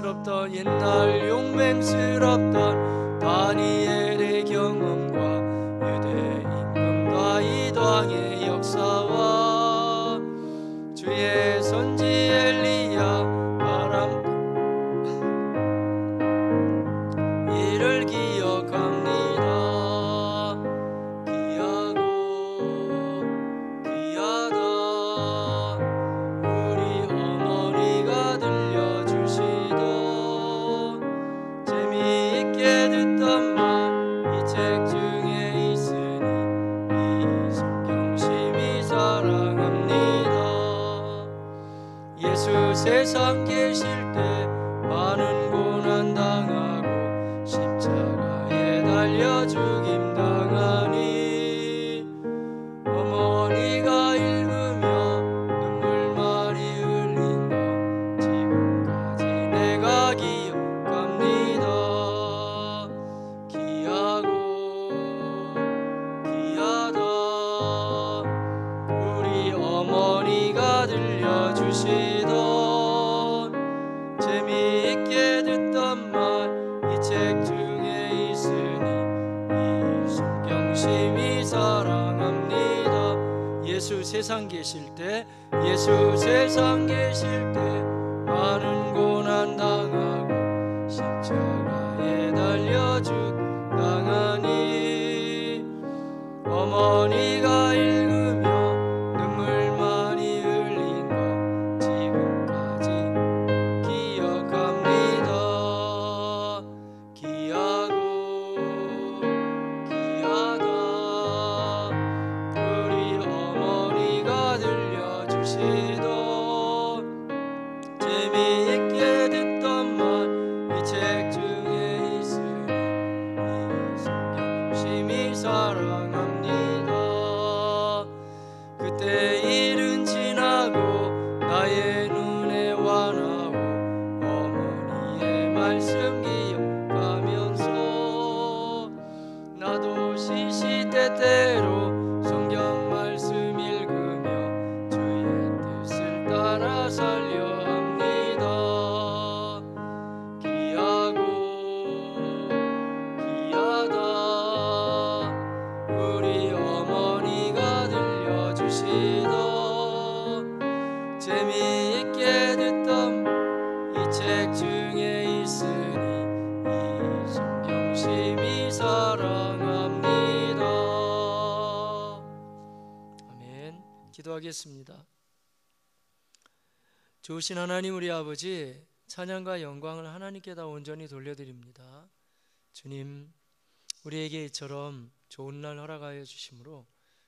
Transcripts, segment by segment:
영광스럽던 옛날 용맹스럽던 다니엘의 경험과 유대 임금과 이방의 역사와 주의 선지 엘리야 바람 이를 기억합니다. 귀하고 귀하다 우리 어머니가 들려주시던 재미있게 듣던 말 이 책 중에 있으니 이 성경 심히 사랑합니다. 예수 세상 계실 때 많은 고난 당하고 십자가에 달려 죽임 당하니 어머니가 읽으며 눈물 많이 흘린 거 지금까지 내가 기억합니다. 귀하고 귀하다 우리 어머니가 들려주시던 재미있게 듣던 말 이 책 중에 있으니 이 성경 심히 사랑합니다. 예수 세상 계실 때 예수 세상 계실 때 많은 고난 당하고 십자가에 달려 죽당하니 어머니가 읽으며 눈물 많이 흘린 거 지금까지 기억합니다. 귀하고 귀하다 우리 어머니가 들려주시던 재미있게 듣던 말 이 책 중에 있으니 이 성경 심히 사랑합니다. 그때 일은 지나고 나의 눈에 완하고 어머니의 말씀 기억하면서 나도 시시때때로 성경 말씀 읽으며 주의 뜻을 따라 살려 합니다. 귀하고 귀하다 우리 어머니가 들려주시던 재미있게 듣던 이 책 중에 있으니 이 성경 심히 사랑합니다. 아멘. 기도하겠습니다. 좋으신 하나님 우리 아버지, 찬양과 영광을 하나님께 다 온전히 돌려드립니다. 주님, 우리에게 이처럼 좋은 날 허락하여 주심으로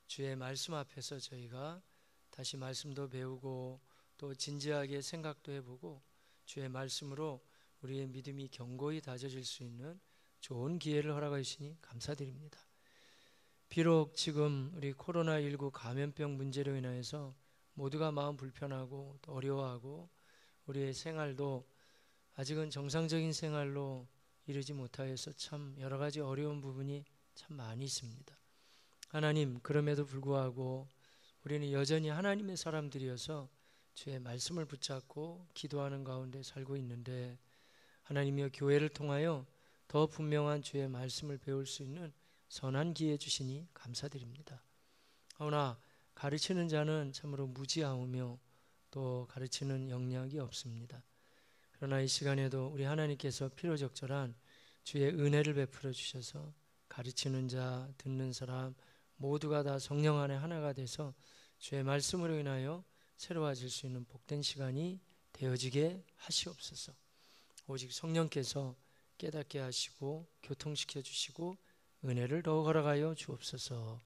주의 말씀 앞에서 저희가 다시 말씀도 배우고 또 진지하게 생각도 해보고 주의 말씀으로 우리의 믿음이 견고히 다져질 수 있는 좋은 기회를 허락하여 주시니 감사드립니다. 비록 지금 우리 코로나19 감염병 문제로 인하여서 모두가 마음 불편하고 또 어려워하고 우리의 생활도 아직은 정상적인 생활로 이르지 못하여서 참 여러 가지 어려운 부분이 참 많이 있습니다. 하나님, 그럼에도 불구하고 우리는 여전히 하나님의 사람들이어서 주의 말씀을 붙잡고 기도하는 가운데 살고 있는데 하나님이여 교회를 통하여 더 분명한 주의 말씀을 배울 수 있는 선한 기회 주시니 감사드립니다. 그러나 가르치는 자는 참으로 무지하오며 또 가르치는 영역이 없습니다. 그러나 이 시간에도 우리 하나님께서 필요적절한 주의 은혜를 베풀어 주셔서 가르치는 자, 듣는 사람 모두가 다 성령 안에 하나가 돼서 주의 말씀으로 인하여 새로워질 수 있는 복된 시간이 되어지게 하시옵소서. 오직 성령께서 깨닫게 하시고 교통시켜 주시고 은혜를 더욱 허락하여 주옵소서.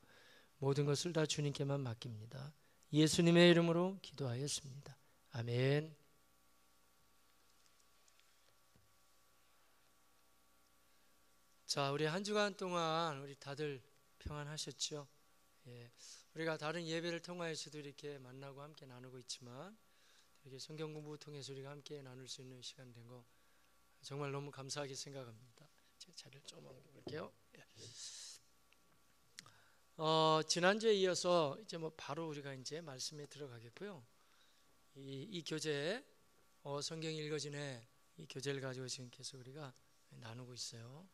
모든 것을 다 주님께만 맡깁니다. 예수님의 이름으로 기도하였습니다. 아멘. 자, 우리 한 주간 동안 우리 다들 평안하셨죠? 예, 우리가 다른 예배를 통하여서도 이렇게 만나고 함께 나누고 있지만 이렇게 성경 공부 통해서 우리가 함께 나눌 수 있는 시간 된 거 정말 너무 감사하게 생각합니다. 제 자리를 좀 옮겨볼게요. 예. 지난주에 이어서 이제 바로 우리가 이제 말씀에 들어가겠고요. 이 교재 성경 읽어지네 이 교제를 가지고 지금 계속 우리가 나누고 있어요.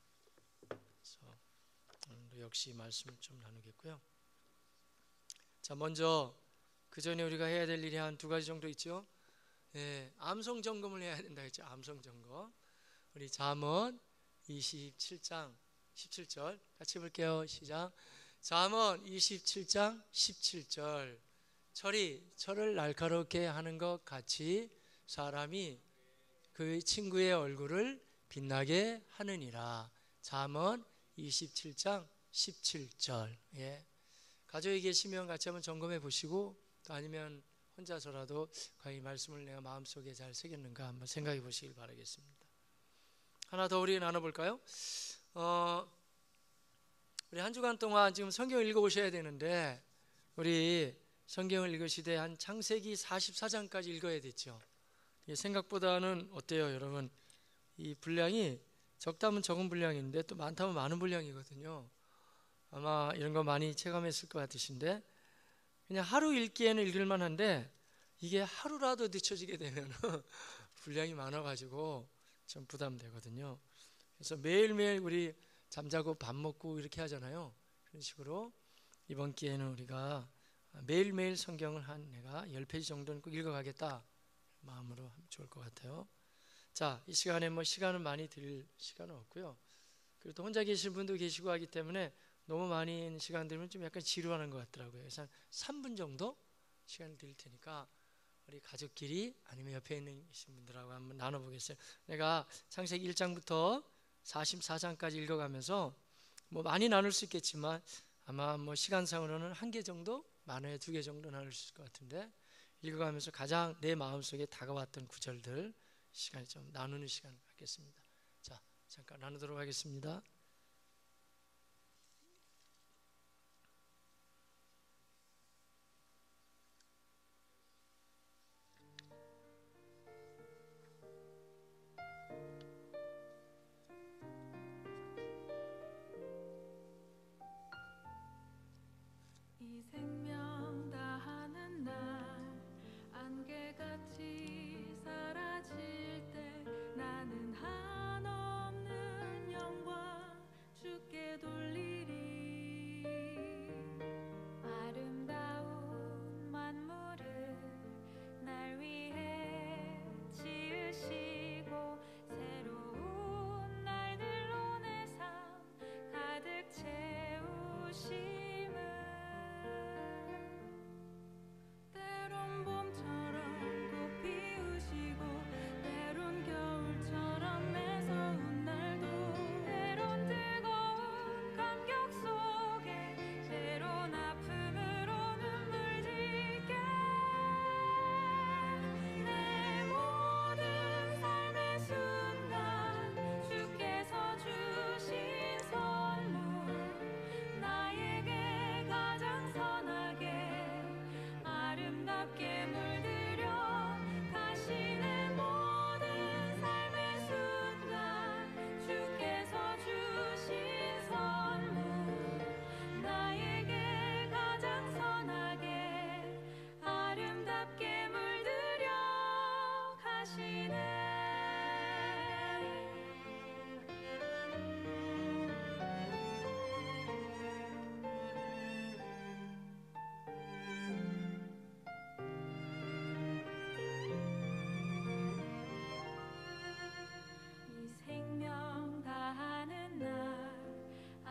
그래서 오늘도 역시 말씀을 좀 나누겠고요. 자, 먼저 그 전에 우리가 해야 될 일이 한 두 가지 정도 있죠. 암송 점검을 해야 된다 했죠. 암송 점검. 우리 잠언 27장 17절 같이 볼게요. 시작. 잠언 27장 17절. 철을 날카롭게 하는 것 같이 사람이 그 친구의 얼굴을 빛나게 하느니라. 잠언 27장 17절. 가족이 계시면 같이 한번 점검해 보시고, 또 아니면 혼자서라도 과연 이 말씀을 내가 마음속에 잘 새겼는가 한번 생각해 보시길 바라겠습니다. 하나 더 우리 나눠볼까요? 우리 한 주간 동안 지금 성경을 읽어보셔야 되는데, 우리 성경을 읽으시되 한 창세기 44장까지 읽어야 됐죠. 생각보다는 어때요, 여러분? 이 분량이 적다면 적은 분량인데 또 많다면 많은 분량이거든요. 아마 이런 거 많이 체감했을 것 같으신데, 그냥 하루 읽기에는 읽을만 한데 이게 하루라도 늦춰지게 되면 분량이 많아가지고 좀 부담되거든요. 그래서 매일매일 우리 잠자고 밥 먹고 이렇게 하잖아요. 그런 식으로 이번 기회는 우리가 매일매일 성경을 내가 10페이지 정도는 꼭 읽어가겠다 마음으로 하면 좋을 것 같아요. 자, 이 시간에 시간은 많이 드릴 시간은 없고요. 그리고 또 혼자 계신 분도 계시고 하기 때문에 너무 많은 시간 들면 좀 약간 지루하는 것 같더라고요. 그래서 한 3분 정도 시간을 드릴 테니까 우리 가족끼리 아니면 옆에 있는 분들하고 한번 나눠보겠어요. 내가 창세기 1장부터 44장까지 읽어가면서 많이 나눌 수 있겠지만 아마 시간상으로는 1개 정도, 많아야 2개 정도 나눌 수 있을 것 같은데, 읽어가면서 가장 내 마음속에 다가왔던 구절들 시간에 좀 나누는 시간을 갖겠습니다. 자, 잠깐 나누도록 하겠습니다. 이 생명 다하는 날 안개같이 사라질 때 나는 한없는 영광 주께 돌리리. 아름다운 만물을 날 위해 지으시고 새로운 날들로 내 삶 가득 채우시.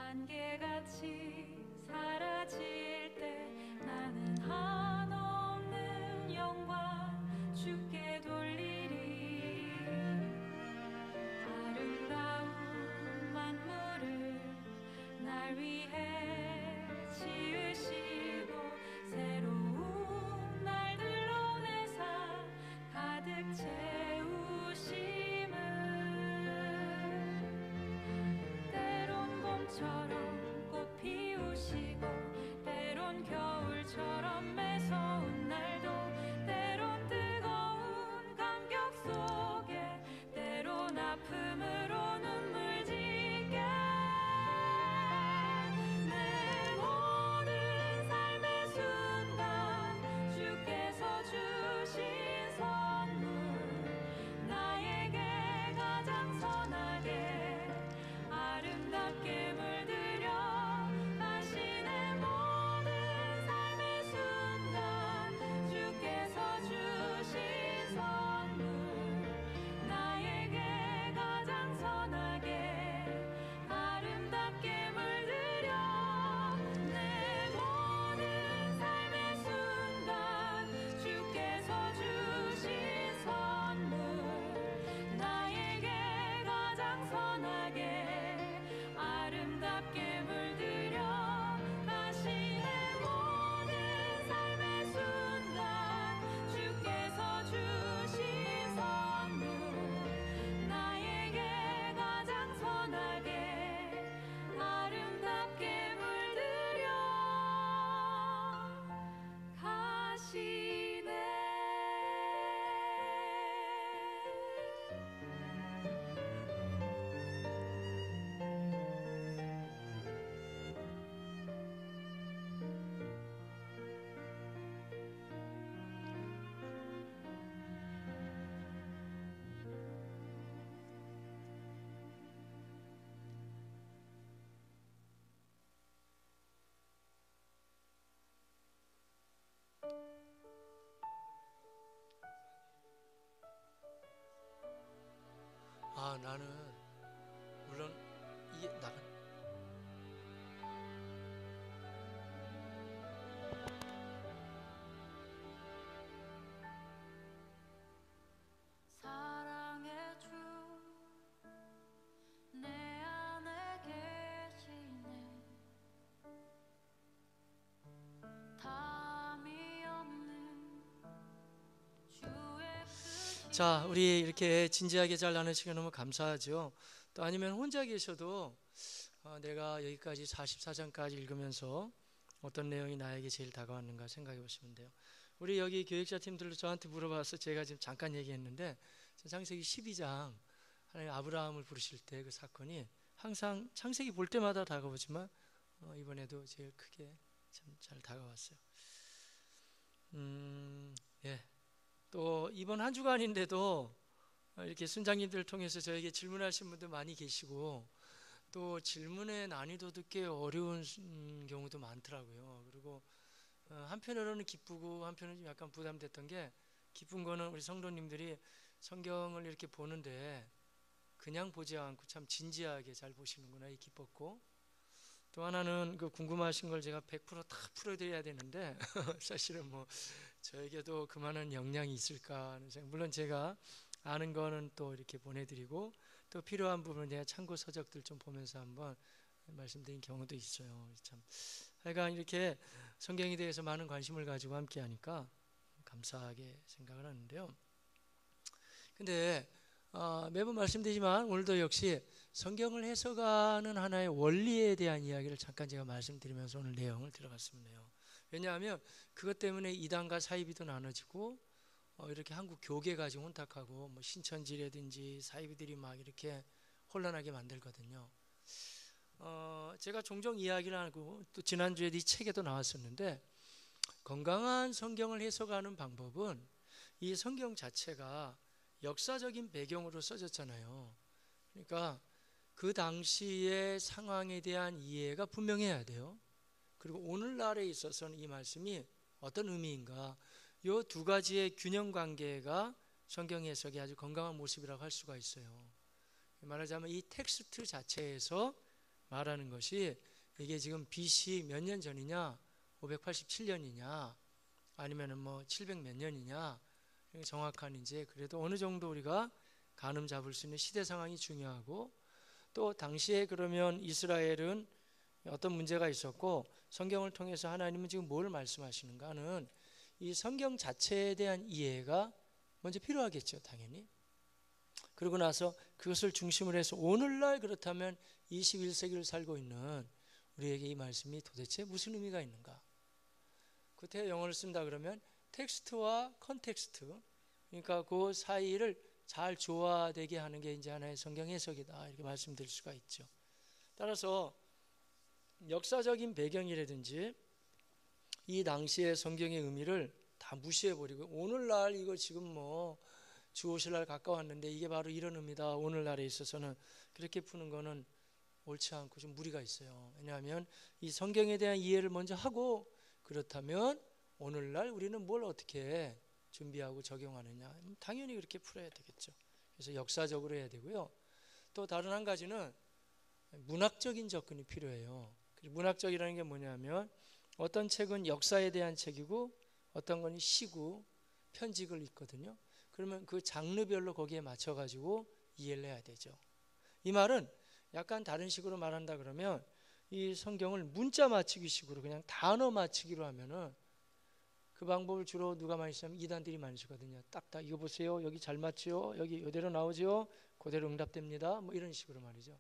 안개같이 사라질 때 나는 한없는 영광 주께 돌리리. 아름다운 만물을 날 위해 지으시고 새로운 날들로 내 삶 가득 채우심을 때론 봄처럼 꽃 피우시고 때론 겨울처럼 매서운 날도 때론 뜨거운 감격 속에 때론 아픔으로 눈물 짓게 내 모든 삶의 순간 주께서 주신 선물 나에게 자, 우리 이렇게 진지하게 잘 나누시기 너무 감사하죠. 또 아니면 혼자 계셔도 내가 여기까지 44장까지 읽으면서 어떤 내용이 나에게 제일 다가왔는가 생각해 보시면 돼요. 우리 여기 교육자 팀들도 저한테 물어봐서 제가 지금 잠깐 얘기했는데 창세기 12장 하나님 아브라함을 부르실 때 그 사건이 항상 창세기 볼 때마다 다가오지만 이번에도 제일 크게 참 잘 다가왔어요. 예. 또 이번 한 주간인데도 이렇게 순장님들을 통해서 저에게 질문하신 분들 많이 계시고 또 질문의 난이도도 꽤 어려운 경우도 많더라고요. 그리고 한편으로는 기쁘고 한편으로는 약간 부담됐던 게 기쁜 거는 우리 성도님들이 성경을 이렇게 보는데 그냥 보지 않고 참 진지하게 잘 보시는구나 이 기뻤고 또 하나는 그 궁금하신 걸 제가 100%다 풀어드려야 되는데 사실은 뭐 저에게도 그만한 역량이 있을까 하는 생각. 물론 제가 아는 거는 또 이렇게 보내드리고 또 필요한 부분은 제가 참고 서적들 좀 보면서 한번 말씀드린 경우도 있어요. 참 하여간 이렇게 성경에 대해서 많은 관심을 가지고 함께 하니까 감사하게 생각을 하는데요. 근데 매번 말씀드리지만 오늘도 역시 성경을 해석하는 하나의 원리에 대한 이야기를 잠깐 제가 말씀드리면서 오늘 내용을 들어갔으면 해요. 왜냐하면 그것 때문에 이단과 사이비도 나눠지고 이렇게 한국 교계가 지금 혼탁하고 뭐 신천지라든지 사이비들이 막 이렇게 혼란하게 만들거든요. 제가 종종 이야기를 하고 또 지난주에 이 책에도 나왔었는데 건강한 성경을 해석하는 방법은 이 성경 자체가 역사적인 배경으로 써졌잖아요. 그러니까 그 당시의 상황에 대한 이해가 분명해야 돼요. 그리고 오늘날에 있어서는 이 말씀이 어떤 의미인가 이 두 가지의 균형 관계가 성경 해석의 아주 건강한 모습이라고 할 수가 있어요. 말하자면 이 텍스트 자체에서 말하는 것이 이게 지금 BC 몇 년 전이냐 587년이냐 아니면은 뭐 700 몇 년이냐 정확한 이제 그래도 어느 정도 우리가 가늠 잡을 수 있는 시대 상황이 중요하고 또 당시에 그러면 이스라엘은 어떤 문제가 있었고 성경을 통해서 하나님은 지금 뭘 말씀하시는가 하는 이 성경 자체에 대한 이해가 먼저 필요하겠죠, 당연히. 그러고 나서 그것을 중심으로 해서 오늘날 그렇다면 21세기를 살고 있는 우리에게 이 말씀이 도대체 무슨 의미가 있는가? 그때 영어를 쓴다 그러면 텍스트와 컨텍스트, 그러니까 그 사이를 잘 조화되게 하는 게 이제 하나의 성경 해석이다 이렇게 말씀드릴 수가 있죠. 따라서 역사적인 배경이라든지 이 당시의 성경의 의미를 다 무시해버리고 오늘날 이거 지금 뭐 주오실날 가까웠는데 이게 바로 이런 의미다 오늘날에 있어서는 그렇게 푸는 거는 옳지 않고 좀 무리가 있어요. 왜냐하면 이 성경에 대한 이해를 먼저 하고 그렇다면 오늘날 우리는 뭘 어떻게 준비하고 적용하느냐 당연히 그렇게 풀어야 되겠죠. 그래서 역사적으로 해야 되고요. 또 다른 한 가지는 문학적인 접근이 필요해요. 문학적이라는 게 뭐냐면 어떤 책은 역사에 대한 책이고 어떤 건 시구, 편집을 읽거든요. 그러면 그 장르별로 거기에 맞춰가지고 이해를 해야 되죠. 이 말은 약간 다른 식으로 말한다 그러면 이 성경을 문자 맞추기 식으로 그냥 단어 맞추기로 하면은 그 방법을 주로 누가 많이 쓰냐면 이단들이 많이 쓰거든요. 딱딱 이거 보세요. 여기 잘 맞죠. 여기 이대로 나오죠. 그대로 응답됩니다. 뭐 이런 식으로 말이죠.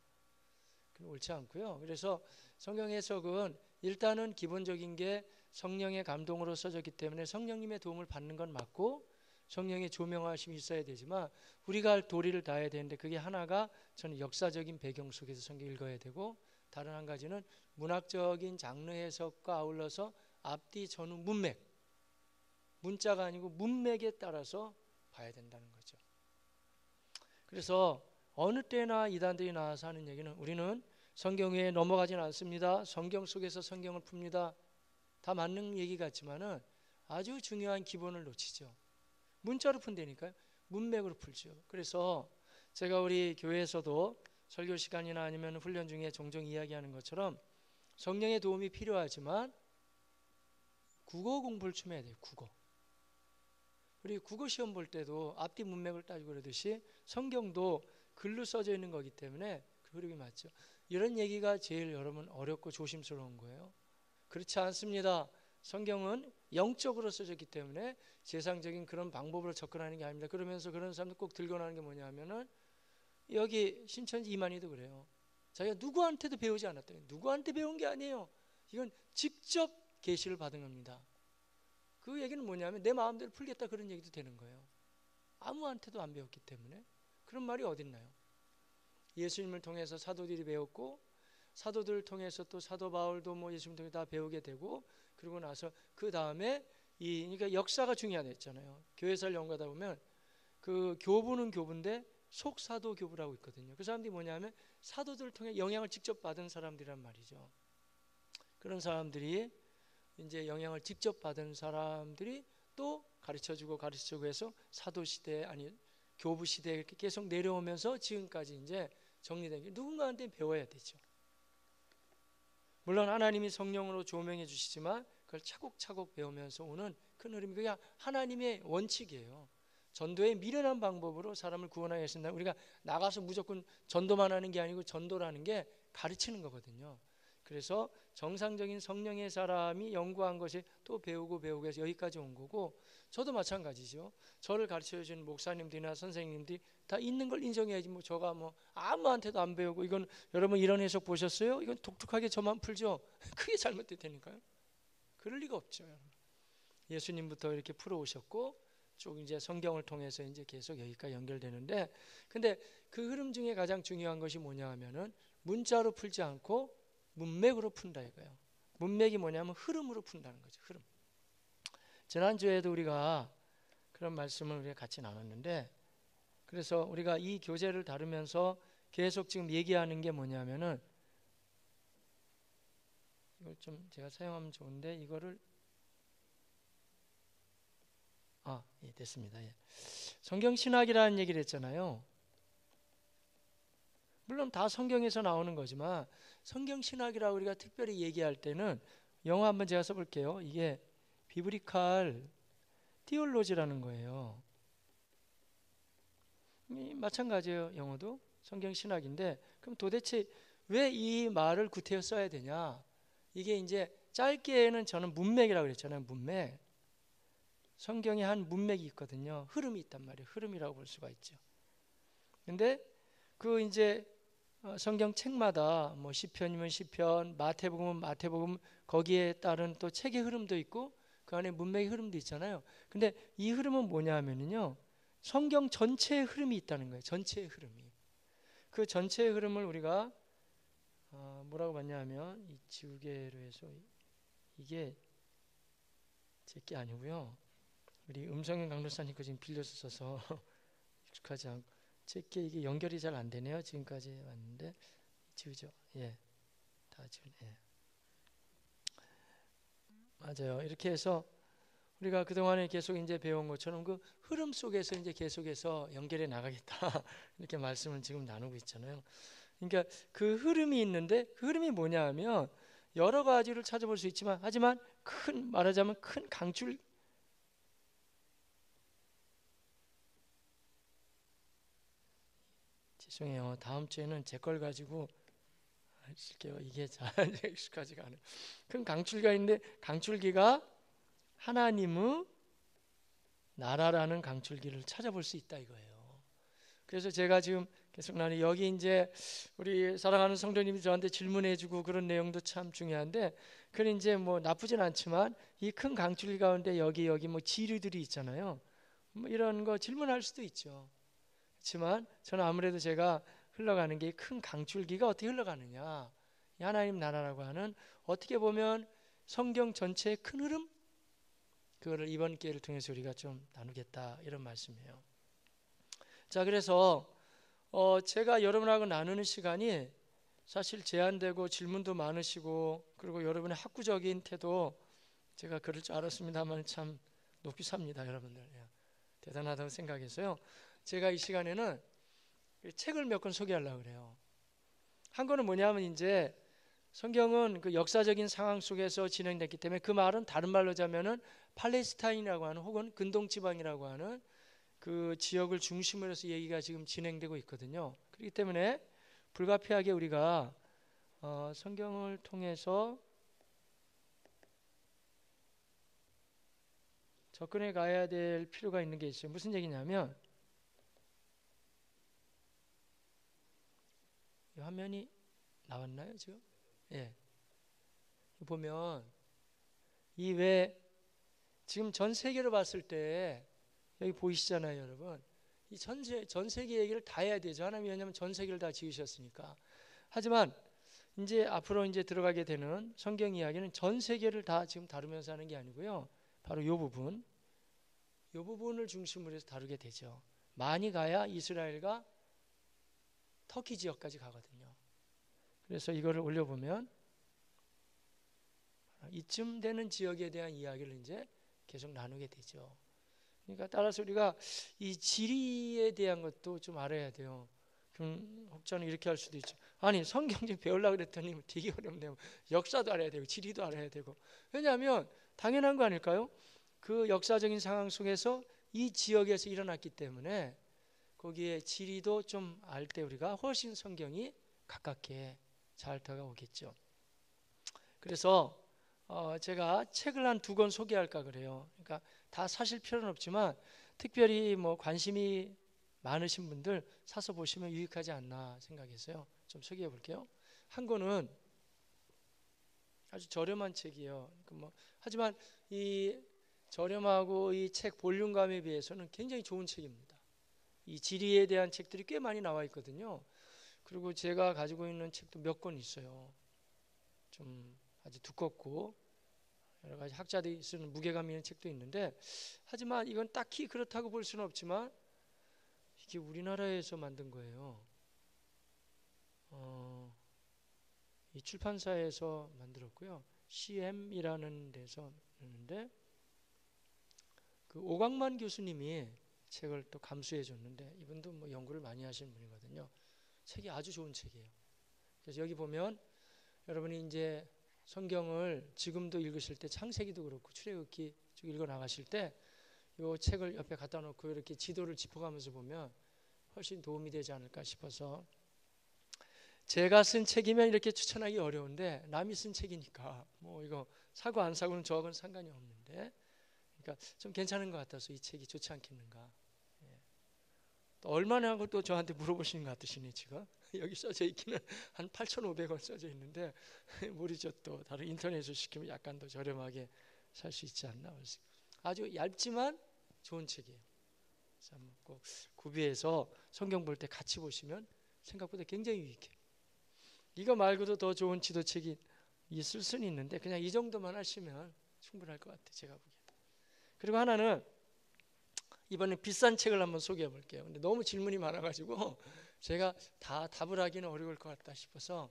그건 옳지 않고요. 그래서 성경 해석은 일단은 기본적인 게 성령의 감동으로 써졌기 때문에 성령님의 도움을 받는 건 맞고 성령의 조명하심이 있어야 되지만 우리가 할 도리를 다해야 되는데 그게 하나가 저는 역사적인 배경 속에서 성경 읽어야 되고 다른 한 가지는 문학적인 장르 해석과 아울러서 앞뒤 전후 문맥 문자가 아니고 문맥에 따라서 봐야 된다는 거죠. 그래서 어느 때나 이단들이 나와서 하는 얘기는 우리는 성경 외에 넘어가진 않습니다. 성경 속에서 성경을 풉니다. 다 맞는 얘기 같지만은 아주 중요한 기본을 놓치죠. 문자로 푼다니까요. 문맥으로 풀죠. 그래서 제가 우리 교회에서도 설교 시간이나 아니면 훈련 중에 종종 이야기하는 것처럼 성령의 도움이 필요하지만 국어 공부를 좀 해야 돼요. 국어. 그리고 국어 시험 볼 때도 앞뒤 문맥을 따지고 그러듯이 성경도 글로 써져 있는 거기 때문에 그 흐름이 맞죠. 이런 얘기가 제일 여러분 어렵고 조심스러운 거예요. 그렇지 않습니다. 성경은 영적으로 써졌기 때문에 세상적인 그런 방법으로 접근하는 게 아닙니다. 그러면서 그런 사람들 꼭 들고 나는 게 뭐냐 하면은 여기 신천지 이만희도 그래요. 자기가 누구한테도 배우지 않았다. 누구한테 배운 게 아니에요. 이건 직접 계시를 받은 겁니다. 그 얘기는 뭐냐면 내 마음대로 풀겠다 그런 얘기도 되는 거예요. 아무한테도 안 배웠기 때문에. 그런 말이 어딨나요? 예수님을 통해서 사도들이 배웠고 사도들을 통해서 또 사도 바울도 뭐 예수님 통해 다 배우게 되고 그러고 나서 그 다음에 그러니까 역사가 중요하다했잖아요. 교회사를 연구하다 보면 그 교부는 교부인데 속사도 교부라고 있거든요. 그 사람들이 뭐냐면 사도들을 통해 영향을 직접 받은 사람들이란 말이죠. 그런 사람들이 이제 영향을 직접 받은 사람들이 또 가르쳐주고 해서 사도 시대 아니 교부 시대에 이렇게 계속 내려오면서 지금까지 이제 정리된 게 누군가한테 배워야 되죠. 물론 하나님이 성령으로 조명해 주시지만 그걸 차곡차곡 배우면서 오는 큰 흐름이 그게 하나님의 원칙이에요. 전도의 미련한 방법으로 사람을 구원하게 하신다. 우리가 나가서 무조건 전도만 하는 게 아니고 전도라는 게 가르치는 거거든요. 그래서 정상적인 성령의 사람이 연구한 것이 또 배우고 해서 여기까지 온 거고 저도 마찬가지죠. 저를 가르쳐주신 목사님들이나 선생님들이 다 있는 걸 인정해야지 뭐 저가 뭐 아무한테도 안 배우고 이건 여러분 이런 해석 보셨어요? 이건 독특하게 저만 풀죠. 그게 잘못됐다니까요. 그럴 리가 없죠. 예수님부터 이렇게 풀어오셨고 쭉 이제 성경을 통해서 이제 계속 여기까지 연결되는데 근데 그 흐름 중에 가장 중요한 것이 뭐냐 하면은 문자로 풀지 않고 문맥으로 푼다 이거예요. 문맥이 뭐냐면 흐름으로 푼다는 거죠. 흐름. 지난주에도 우리가 그런 말씀을 우리가 같이 나눴는데 그래서 우리가 이 교재를 다루면서 계속 지금 얘기하는 게 뭐냐면은 이걸 좀 제가 사용하면 좋은데 이거를 예, 됐습니다. 예. 성경 신학이라는 얘기를 했잖아요. 물론 다 성경에서 나오는 거지만 성경 신학이라고 우리가 특별히 얘기할 때는 영어 한번 제가 써볼게요. 이게 비브리칼 티올로지라는 거예요. 마찬가지예요. 영어도 성경 신학인데 그럼 도대체 왜 이 말을 구태여 써야 되냐? 이게 이제 짧게는 저는 문맥이라고 그랬잖아요. 문맥. 성경에 한 문맥이 있거든요. 흐름이 있단 말이에요. 흐름이라고 볼 수가 있죠. 근데 그 이제 성경 책마다 뭐 시편이면 시편, 마태복음은 마태복음 거기에 따른 또 책의 흐름도 있고 그 안에 문맥의 흐름도 있잖아요. 근데 이 흐름은 뭐냐 하면은요. 성경 전체의 흐름이 있다는 거예요. 전체의 흐름이. 그 전체의 흐름을 우리가 뭐라고 봤냐 하면 이 지우개로 해서 이게 제 게 아니고요. 우리 음성현 강도사님 거 지금 빌려서 써서 익숙하지 않고 제게 이게 연결이 잘 안 되네요. 지금까지 왔는데 지우죠. 예, 다 지우. 예, 맞아요. 이렇게 해서 우리가 그 동안에 계속 이제 배운 것처럼 그 흐름 속에서 이제 계속해서 연결해 나가겠다 이렇게 말씀을 지금 나누고 있잖아요. 그러니까 그 흐름이 있는데 그 흐름이 뭐냐하면 여러 가지를 찾아볼 수 있지만 하지만 말하자면 큰 강줄. 죄송해요. 다음 주에는 제 걸 가지고 쓸게요. 이게 잘 익숙하지가 않아요. 큰 강줄기가 있는데 강줄기가 하나님의 나라라는 강줄기를 찾아볼 수 있다 이거예요. 그래서 제가 지금 계속 나는 여기 이제 우리 사랑하는 성도님이 저한테 질문해주고 그런 내용도 참 중요한데 그건 이제 뭐 나쁘진 않지만 이 큰 강줄기 가운데 여기 뭐 지류들이 있잖아요. 뭐 이런 거 질문할 수도 있죠. 그렇지만 저는 아무래도 제가 흘러가는 게 큰 강줄기가 어떻게 흘러가느냐 하나님 나라라고 하는 어떻게 보면 성경 전체의 큰 흐름 그거를 이번 기회를 통해서 우리가 좀 나누겠다 이런 말씀이에요. 자 그래서 제가 여러분하고 나누는 시간이 사실 제한되고 질문도 많으시고 그리고 여러분의 학구적인 태도 제가 그럴 줄 알았습니다만 참 높이 삽니다 여러분들. 대단하다고 생각해서요. 제가 이 시간에는 책을 몇 권 소개하려고 그래요. 한 권은 뭐냐면 이제 성경은 그 역사적인 상황 속에서 진행됐기 때문에 그 말은 다른 말로 하자면은 팔레스타인이라고 하는 혹은 근동지방이라고 하는 그 지역을 중심으로 해서 얘기가 지금 진행되고 있거든요. 그렇기 때문에 불가피하게 우리가 성경을 통해서 접근해 가야 될 필요가 있는 게 있어요. 무슨 얘기냐면 이 화면이 나왔나요 지금? 예. 보면 이 왜 지금 전 세계로 봤을 때 여기 보이시잖아요, 여러분. 이 전 세계 얘기를 다 해야 되죠. 하나님 왜냐하면 전 세계를 다 지으셨으니까. 하지만 이제 앞으로 이제 들어가게 되는 성경 이야기는 전 세계를 다 지금 다루면서 하는 게 아니고요. 바로 이 부분을 중심으로 해서 다루게 되죠. 많이 가야 이스라엘과 터키 지역까지 가거든요. 그래서 이거를 올려보면 이쯤 되는 지역에 대한 이야기를 이제 계속 나누게 되죠. 그러니까 따라서 우리가 이 지리에 대한 것도 좀 알아야 돼요. 그럼 혹자는 이렇게 할 수도 있죠. 아니 성경 좀 배우려고 그랬더니 되게 어렵네요. 역사도 알아야 되고 지리도 알아야 되고. 왜냐하면 당연한 거 아닐까요? 그 역사적인 상황 속에서 이 지역에서 일어났기 때문에 거기에 지리도 좀 알 때 우리가 훨씬 성경이 가깝게 잘 다가오겠죠. 그래서 제가 책을 한 2권 소개할까 그래요. 그러니까 다 사실 필요는 없지만 특별히 뭐 관심이 많으신 분들 사서 보시면 유익하지 않나 생각해서요. 좀 소개해 볼게요. 한 권은 아주 저렴한 책이에요. 하지만 이 저렴하고 이 책 볼륨감에 비해서는 굉장히 좋은 책입니다. 이 지리에 대한 책들이 꽤 많이 나와 있거든요. 그리고 제가 가지고 있는 책도 몇 권 있어요. 좀 아주 두껍고 여러 가지 학자들이 쓰는 무게감 있는 책도 있는데, 하지만 이건 딱히 그렇다고 볼 수는 없지만 이게 우리나라에서 만든 거예요. 이 출판사에서 만들었고요. CM이라는 데서 했는데 그 오광만 교수님이 책을 또 감수해 줬는데 이분도 뭐 연구를 많이 하시는 분이거든요. 책이 아주 좋은 책이에요. 그래서 여기 보면 여러분이 이제 성경을 지금도 읽으실 때 창세기도 그렇고 출애굽기 쭉 읽어 나가실 때 이 책을 옆에 갖다 놓고 이렇게 지도를 짚어가면서 보면 훨씬 도움이 되지 않을까 싶어서, 제가 쓴 책이면 이렇게 추천하기 어려운데 남이 쓴 책이니까 뭐 이거 사고 안 사고는 저하고는 상관이 없는데, 그러니까 좀 괜찮은 것 같아서 이 책이 좋지 않겠는가. 또 얼마나 하고 또 저한테 물어보시는 것 같으시네 지금. 여기 써져 있기는 한 8,500원 써져 있는데 모르죠. 또 다른 인터넷에서 시키면 약간 더 저렴하게 살 수 있지 않나. 아주 얇지만 좋은 책이에요. 그래서 한번 꼭 구비해서 성경 볼 때 같이 보시면 생각보다 굉장히 유익해요. 이거 말고도 더 좋은 지도책이 있을 수는 있는데 그냥 이 정도만 하시면 충분할 것 같아요, 제가 보기에. 그리고 하나는 이번에 비싼 책을 한번 소개해 볼게요. 근데 너무 질문이 많아가지고 제가 다 답을 하기는 어려울 것 같다 싶어서,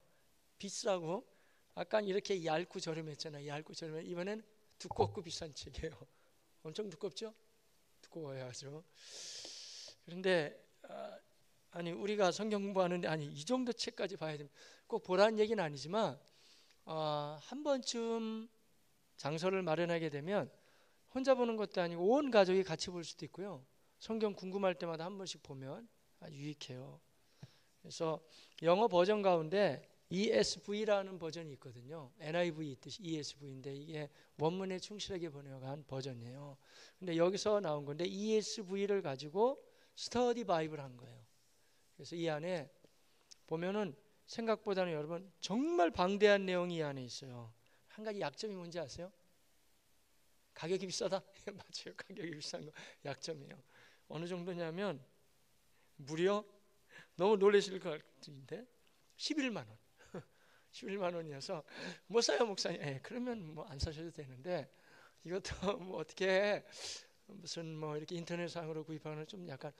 비싸고 아까 이렇게 얇고 저렴했잖아요. 얇고 저렴해. 이번엔 두껍고 비싼 책이에요. 엄청 두껍죠? 두꺼워요 아주. 그런데 아니 우리가 성경 공부하는데 아니 이 정도 책까지 봐야 됩니다. 꼭 보라는 얘기는 아니지만 한 번쯤 장소를 마련하게 되면 혼자 보는 것도 아니고 온 가족이 같이 볼 수도 있고요. 성경 궁금할 때마다 한 번씩 보면 아주 유익해요. 그래서 영어 버전 가운데 ESV라는 버전이 있거든요. NIV 있듯이 ESV인데 이게 원문에 충실하게 번역한 버전이에요. 근데 여기서 나온 건데 ESV를 가지고 스터디 바이블 한 거예요. 그래서 이 안에 보면은 생각보다는 여러분 정말 방대한 내용이 이 안에 있어요. 한 가지 약점이 뭔지 아세요? 가격이 비싸다? 맞아요. 가격이 비싼 거 약점이에요. 어느 정도냐면 무려 너무 놀라실 것 같은데 11만 원. 11만 원이어서 뭐 사요 목사님? 그러면 뭐 안 사셔도 되는데 이것도 뭐 어떻게 무슨 뭐 이렇게 인터넷상으로 구입하는 좀 약간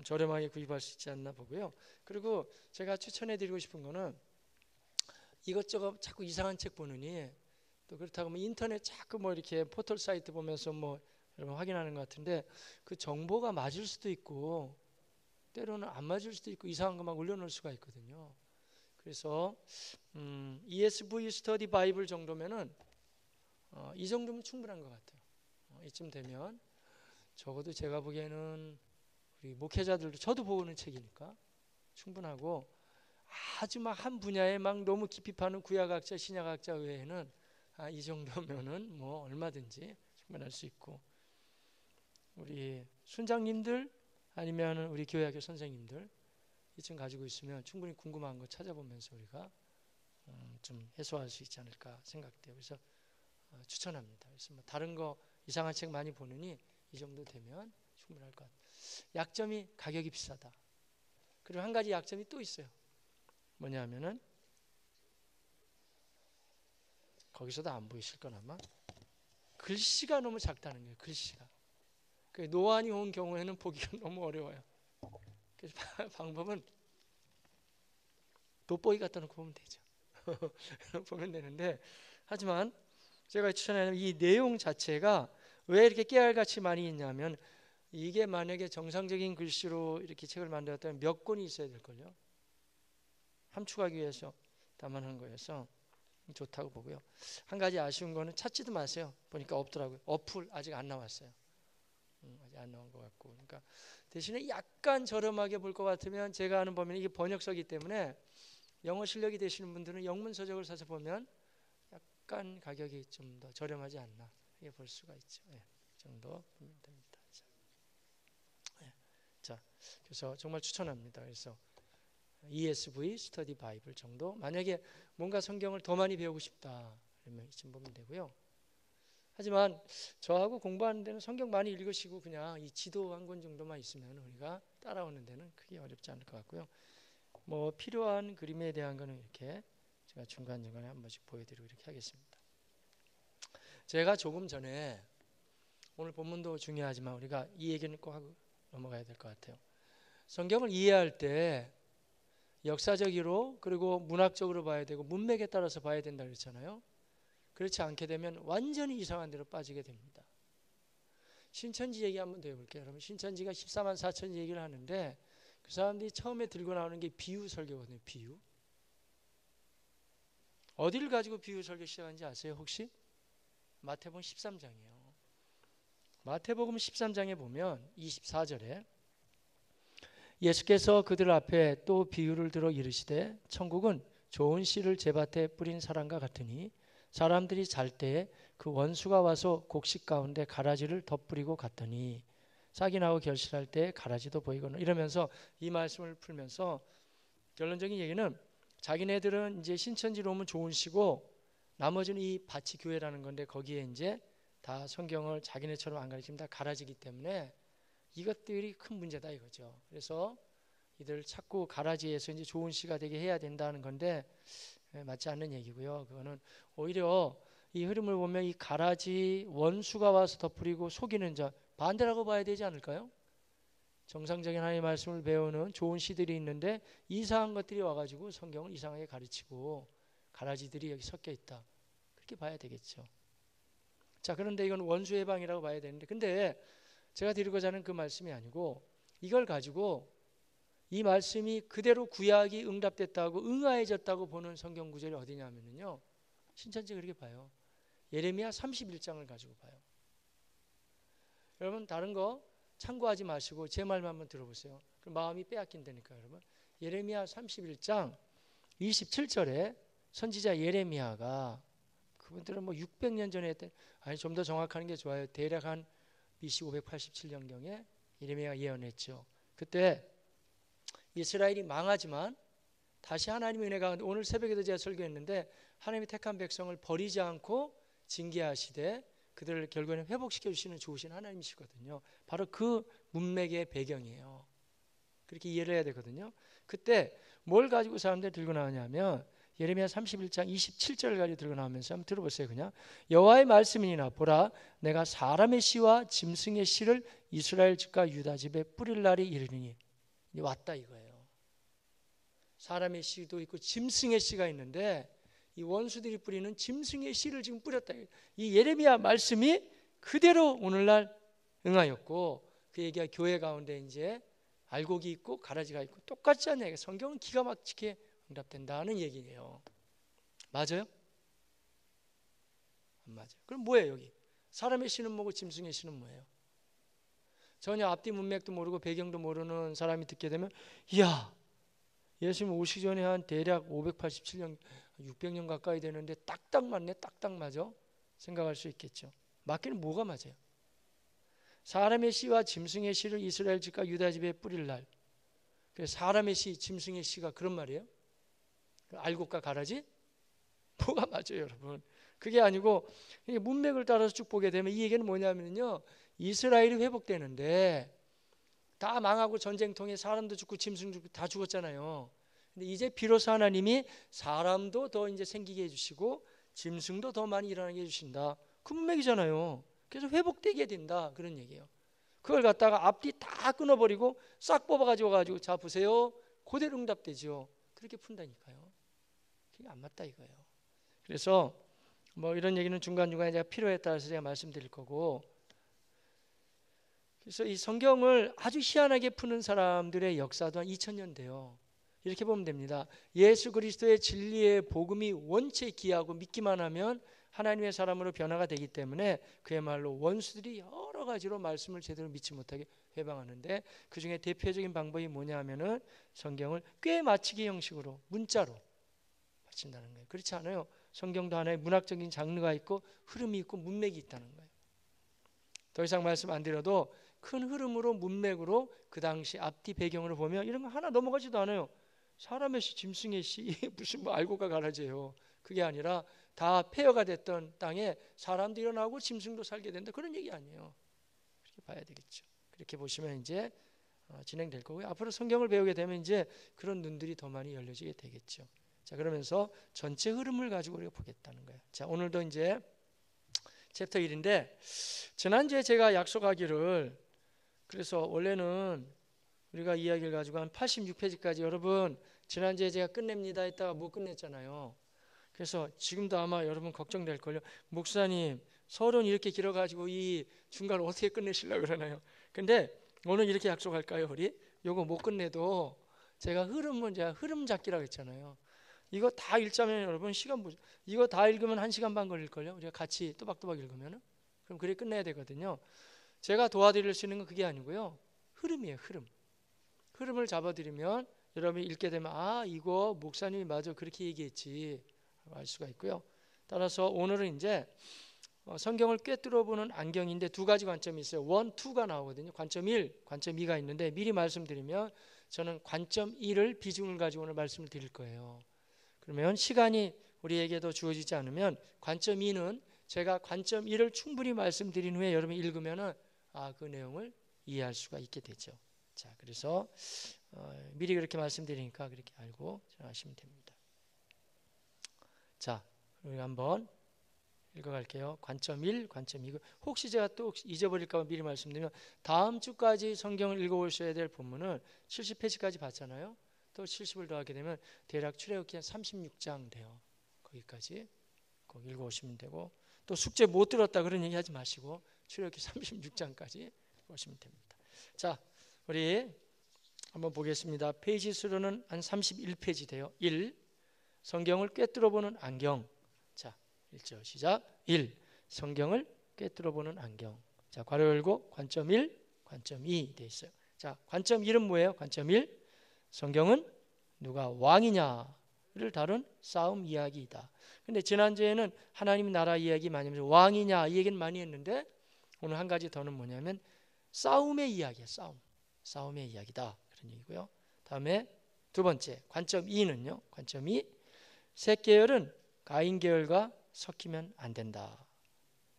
저렴하게 구입할 수 있지 않나 보고요. 그리고 제가 추천해드리고 싶은 거는 이것저것 자꾸 이상한 책 보느니 또 그렇다고 뭐 인터넷 자꾸 뭐 이렇게 포털 사이트 보면서 뭐 여러분 확인하는 것 같은데 그 정보가 맞을 수도 있고 때로는 안 맞을 수도 있고 이상한 거 막 올려놓을 수가 있거든요. 그래서 ESV 스터디 바이블 정도면은 이 정도면 충분한 것 같아요. 이쯤 되면 적어도 제가 보기에는 우리 목회자들도 저도 보는 책이니까 충분하고, 아주 막 한 분야에 막 너무 깊이 파는 구약학자 신약학자 외에는 이 정도면은 뭐 얼마든지 충분할 수 있고, 우리 순장님들 아니면 우리 교회학교 선생님들 이쯤 가지고 있으면 충분히 궁금한 거 찾아보면서 우리가 좀 해소할 수 있지 않을까 생각돼요. 그래서 추천합니다. 그래서 뭐 다른 거 이상한 책 많이 보느니 이 정도 되면 충분할 것 같아요. 약점이 가격이 비싸다. 그리고 한 가지 약점이 또 있어요. 뭐냐면은 거기서도 안 보이실 건 아마 글씨가 너무 작다는 거예요. 글씨가. 노안이 온 경우에는 보기가 너무 어려워요. 그래서 방법은 돋보기 갖다 놓고 보면 되죠. 보면 되는데, 하지만 제가 추천하는 이 내용 자체가 왜 이렇게 깨알같이 많이 있냐면, 이게 만약에 정상적인 글씨로 이렇게 책을 만들었다면 몇 권이 있어야 될걸요. 함축하기 위해서 담아놓은 거여서 좋다고 보고요. 한 가지 아쉬운 거는 찾지도 마세요. 보니까 없더라고요. 어플 아직 안 나왔어요. 아직 안 나온 것 같고. 그러니까 대신에 약간 저렴하게 볼 것 같으면 제가 아는 범위는 이게 번역서기 때문에 영어 실력이 되시는 분들은 영문 서적을 사서 보면 약간 가격이 좀 더 저렴하지 않나 이게 볼 수가 있죠. 예, 그 정도 보면 됩니다. 자, 그래서 정말 추천합니다. 그래서 ESV 스터디 바이블 정도. 만약에 뭔가 성경을 더 많이 배우고 싶다 그러면 이쯤 보면 되고요. 하지만 저하고 공부하는 데는 성경 많이 읽으시고 그냥 이 지도 한 권 정도만 있으면 우리가 따라오는 데는 크게 어렵지 않을 것 같고요. 뭐 필요한 그림에 대한 거는 이렇게 제가 중간중간에 한 번씩 보여드리고 이렇게 하겠습니다. 제가 조금 전에 오늘 본문도 중요하지만 우리가 이 얘기는 꼭 하고 넘어가야 될 것 같아요. 성경을 이해할 때 역사적으로 그리고 문학적으로 봐야 되고 문맥에 따라서 봐야 된다 그랬잖아요. 그렇지 않게 되면 완전히 이상한 데로 빠지게 됩니다. 신천지 얘기 한번 더 해볼게요. 여러분, 신천지가 14만 4천 얘기를 하는데 그 사람들이 처음에 들고 나오는 게 비유 설교거든요. 비유. 어디를 가지고 비유 설교 시작한지 아세요? 혹시? 마태복음 13장이에요. 마태복음 13장에 보면 24절에 예수께서 그들 앞에 또 비유를 들어 이르시되 천국은 좋은 씨를 제밭에 뿌린 사람과 같으니 사람들이 잘 때에 그 원수가 와서 곡식 가운데 가라지를 덧뿌리고 갔더니 싹이 나고 결실할 때 가라지도 보이거늘. 이러면서 이 말씀을 풀면서 결론적인 얘기는 자기네들은 이제 신천지로 오면 좋은 씨고 나머지는 이 밭이 교회라는 건데 거기에 이제 다 성경을 자기네처럼 안 가르치면 다 가라지기 때문에 이것들이 큰 문제다 이거죠. 그래서 이들 자꾸 가라지에서 이제 좋은 씨가 되게 해야 된다는 건데 맞지 않는 얘기고요. 그거는 오히려 이 흐름을 보면 이 가라지 원수가 와서 덧뿌리고 속이는 자 반대라고 봐야 되지 않을까요? 정상적인 하나님의 말씀을 배우는 좋은 씨들이 있는데 이상한 것들이 와가지고 성경을 이상하게 가르치고 가라지들이 여기 섞여 있다. 그렇게 봐야 되겠죠. 자, 그런데 이건 원수 해방이라고 봐야 되는데 근데 제가 드리고자 하는 그 말씀이 아니고 이걸 가지고 이 말씀이 그대로 구약이 응답됐다고 응하해졌다고 보는 성경 구절이 어디냐면요. 신천지가 그렇게 봐요. 예레미야 31장을 가지고 봐요. 여러분 다른 거 참고하지 마시고 제 말만 한번 들어보세요. 그럼 마음이 빼앗긴다니까 여러분. 예레미야 31장 27절에 선지자 예레미야가 그분들은 뭐 600년 전에 했던 아니 좀 더 정확한 게 좋아요. 대략 한 BC 587년경에 예레미야가 예언했죠. 그때 이스라엘이 망하지만 다시 하나님의 은혜 가운데 오늘 새벽에도 제가 설교했는데 하나님이 택한 백성을 버리지 않고 징계하시되 그들을 결국에는 회복시켜 주시는 좋으신 하나님이시거든요. 바로 그 문맥의 배경이에요. 그렇게 이해를 해야 되거든요. 그때 뭘 가지고 사람들이 들고 나오냐면 예레미야 31장 27절을 가지고 들고 나오면서 한번 들어보세요. 그냥 여호와의 말씀이니라 보라 내가 사람의 씨와 짐승의 씨를 이스라엘 집과 유다 집에 뿌릴 날이 이르리니 왔다 이거예요. 사람의 씨도 있고 짐승의 씨가 있는데 이 원수들이 뿌리는 짐승의 씨를 지금 뿌렸다. 이 예레미야 말씀이 그대로 오늘날 응하였고 그 얘기가 교회 가운데 이제 알곡이 있고 가라지가 있고 똑같지 않냐. 성경은 기가 막히게 응답된다는 얘기예요. 맞아요? 안 맞아요. 그럼 뭐예요 여기? 사람의 씨는 뭐고 짐승의 씨는 뭐예요? 전혀 앞뒤 문맥도 모르고 배경도 모르는 사람이 듣게 되면 이야 예수님 오시기 전에 한 대략 587년 600년 가까이 되는데 딱딱 맞네 딱딱 맞아 생각할 수 있겠죠. 맞기는 뭐가 맞아요? 사람의 씨와 짐승의 씨를 이스라엘 집과 유다 집에 뿌릴 날. 그래서 사람의 씨, 짐승의 씨가 그런 말이에요. 알곡과 가라지? 뭐가 맞아요, 여러분? 그게 아니고 문맥을 따라서 쭉 보게 되면 이 얘기는 뭐냐면요, 이스라엘이 회복되는데 다 망하고 전쟁 통해 사람도 죽고 짐승도 죽고 다 죽었잖아요. 근데 이제 비로소 하나님이 사람도 더 이제 생기게 해주시고 짐승도 더 많이 일어나게 해주신다. 그 문맥이잖아요. 그래서 회복되게 된다, 그런 얘기예요. 그걸 갖다가 앞뒤 다 끊어버리고 싹 뽑아가지고 자 보세요, 그대로 응답되죠. 그렇게 푼다니까요. 그게 안 맞다 이거예요. 그래서 뭐 이런 얘기는 중간중간에 제가 필요에 따라서 제가 말씀드릴 거고, 그래서 이 성경을 아주 희한하게 푸는 사람들의 역사도 한 2000년 돼요. 이렇게 보면 됩니다. 예수 그리스도의 진리의 복음이 원체 귀하고 믿기만 하면 하나님의 사람으로 변화가 되기 때문에 그야말로 원수들이 여러 가지로 말씀을 제대로 믿지 못하게 해방하는데, 그 중에 대표적인 방법이 뭐냐 하면은 성경을 꽤 맞추기 형식으로 문자로 맞춘다는 거예요. 그렇지 않아요? 성경도 하나의 문학적인 장르가 있고 흐름이 있고 문맥이 있다는 거예요. 더 이상 말씀 안 드려도 큰 흐름으로 문맥으로 그 당시 앞뒤 배경으로 보면 이런 거 하나 넘어가지도 않아요. 사람의 씨, 짐승의 씨, 무슨 뭐 알고가 가라져요. 그게 아니라 다 폐허가 됐던 땅에 사람도 일어나고 짐승도 살게 된다, 그런 얘기 아니에요. 그렇게 봐야 되겠죠. 그렇게 보시면 이제 진행될 거고요. 앞으로 성경을 배우게 되면 이제 그런 눈들이 더 많이 열려지게 되겠죠. 자, 그러면서 전체 흐름을 가지고 우리가 보겠다는 거예요. 자, 오늘도 이제 챕터 1인데 지난주에 제가 약속하기를, 그래서 원래는 우리가 이야기를 가지고 한 86페이지까지 여러분 지난주에 제가 끝냅니다 했다가 못 끝냈잖아요. 그래서 지금도 아마 여러분 걱정될걸요. 목사님 서론 이렇게 길어가지고 이 중간을 어떻게 끝내시려고 그러나요? 근데 오늘 이렇게 약속할까요? 우리 요거 못 끝내도 제가 흐름 잡기라고 했잖아요. 이거 다 읽자면 여러분 시간 보죠. 이거 다 읽으면 1시간 반 걸릴걸요. 우리가 같이 또박또박 읽으면은. 그럼 그래 끝내야 되거든요. 제가 도와드릴 수 있는 건 그게 아니고요. 흐름이에요, 흐름. 흐름을 잡아드리면 여러분이 읽게 되면 아, 이거 목사님이 맞아 그렇게 얘기했지 알 수가 있고요. 따라서 오늘은 이제 성경을 꿰뚫어보는 안경인데 두 가지 관점이 있어요. 1, 2가 나오거든요. 관점 1, 관점 2가 있는데 미리 말씀드리면 저는 관점 1을 비중을 가지고 오늘 말씀을 드릴 거예요. 그러면 시간이 우리에게도 주어지지 않으면 관점 2는 제가 관점 1을 충분히 말씀드린 후에 여러분이 읽으면은 그 내용을 이해할 수가 있게 되죠. 자, 그래서 미리 그렇게 말씀드리니까 그렇게 알고 하시면 됩니다. 자, 우리가 한번 읽어갈게요. 관점 1, 관점 2. 혹시 제가 또 잊어버릴까 봐 미리 말씀드리면 다음 주까지 성경을 읽어오셔야 될 본문은 70페이지까지 봤잖아요. 또 70을 더하게 되면 대략 출애굽기 36장 돼요. 거기까지 꼭 읽어오시면 되고, 또 숙제 못 들었다 그런 얘기 하지 마시고 출애굽기 36장까지 보시면 됩니다. 자, 우리 한번 보겠습니다. 페이지 수로는 한 31페이지 돼요. 1. 성경을 꿰뚫어보는 안경. 자, 1절 시작. 1. 성경을 꿰뚫어보는 안경. 자, 괄호 열고 관점 1, 관점 2 돼 있어요. 자, 관점 1은 뭐예요? 관점 1. 성경은 누가 왕이냐를 다룬 싸움 이야기이다. 근데 지난주에는 하나님 나라 이야기 많이 하면서 왕이냐 이 얘기는 많이 했는데 오늘 한 가지 더는 뭐냐면 싸움의 이야기야. 싸움의 이야기다, 그런 얘기고요. 다음에 두 번째 관점 2는요. 관점 2. 셋 계열은 가인 계열과 섞이면 안 된다.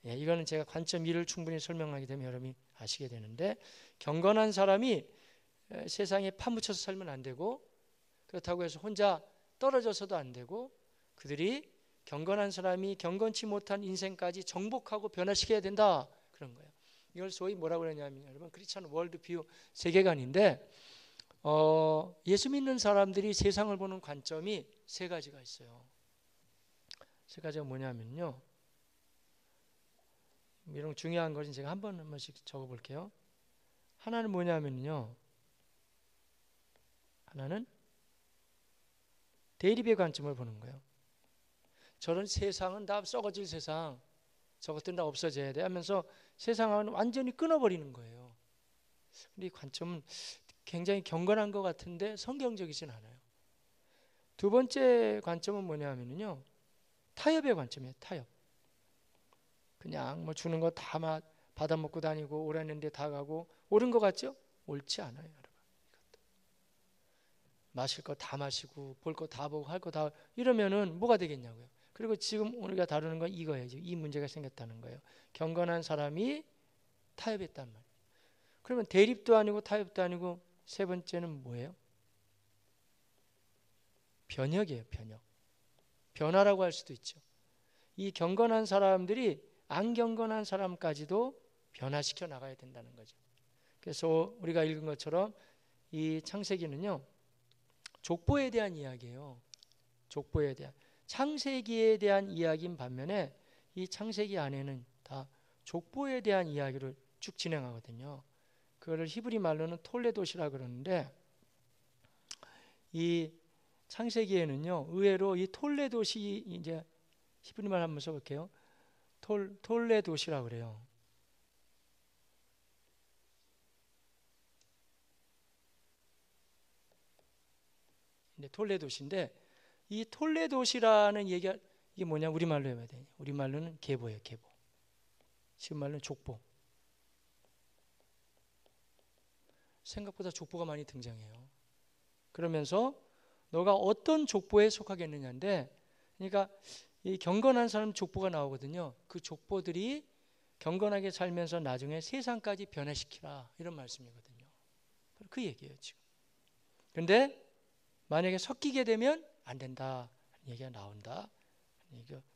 예, 이거는 제가 관점 2를 충분히 설명하게 되면 여러분이 아시게 되는데, 경건한 사람이 세상에 파묻혀서 살면 안 되고, 그렇다고 해서 혼자 떨어져서도 안 되고, 그들이 경건한 사람이 경건치 못한 인생까지 정복하고 변화시켜야 된다, 그런 거예요. 이걸 소위 뭐라고 그러냐면 여러분 크리스천 월드뷰 세계관인데, 예수 믿는 사람들이 세상을 보는 관점이 세 가지가 있어요. 세 가지가 뭐냐면요, 이런 중요한 것은 제가 한 번씩 적어볼게요. 하나는 뭐냐면요, 하나는 대립의 관점을 보는 거예요. 저런 세상은 다 썩어질 세상, 저것들은 다 없어져야 돼 하면서 세상은 완전히 끊어버리는 거예요. 근데 이 관점은 굉장히 경건한 것 같은데 성경적이진 않아요. 두 번째 관점은 뭐냐면요, 타협의 관점이에요. 타협. 그냥 뭐 주는 거 다 받아먹고 다니고 오라는 데 다 가고 옳은 것 같죠? 옳지 않아요, 여러분. 마실 거 다 마시고 볼 거 다 보고 할 거 다 이러면은 뭐가 되겠냐고요. 그리고 지금 우리가 다루는 건 이거예요. 이 문제가 생겼다는 거예요. 경건한 사람이 타협했단 말이에요. 그러면 대립도 아니고 타협도 아니고 세 번째는 뭐예요? 변혁이에요. 변혁. 변화라고 할 수도 있죠. 이 경건한 사람들이 안 경건한 사람까지도 변화시켜 나가야 된다는 거죠. 그래서 우리가 읽은 것처럼 이 창세기는요, 족보에 대한 이야기예요. 족보에 대한. 창세기에 대한 이야기인 반면에 이 창세기 안에는 다 족보에 대한 이야기를 쭉 진행하거든요. 그거를 히브리 말로는 톨레도시라 그러는데, 이 창세기에는요, 의외로 이 톨레도시, 이제 히브리 말 한번 써볼게요. 톨레도시라 그래요. 톨레도시인데, 이 톨레도시라는 얘기가 이게 뭐냐? 우리말로 해봐야 돼. 우리말로는 계보예요, 계보. 지금 말로는 족보. 생각보다 족보가 많이 등장해요. 그러면서 너가 어떤 족보에 속하겠느냐인데, 그러니까 이 경건한 사람 족보가 나오거든요. 그 족보들이 경건하게 살면서 나중에 세상까지 변화시키라, 이런 말씀이거든요. 그 얘기예요, 지금. 근데 만약에 섞이게 되면 안 된다 하는 얘기가 나온다.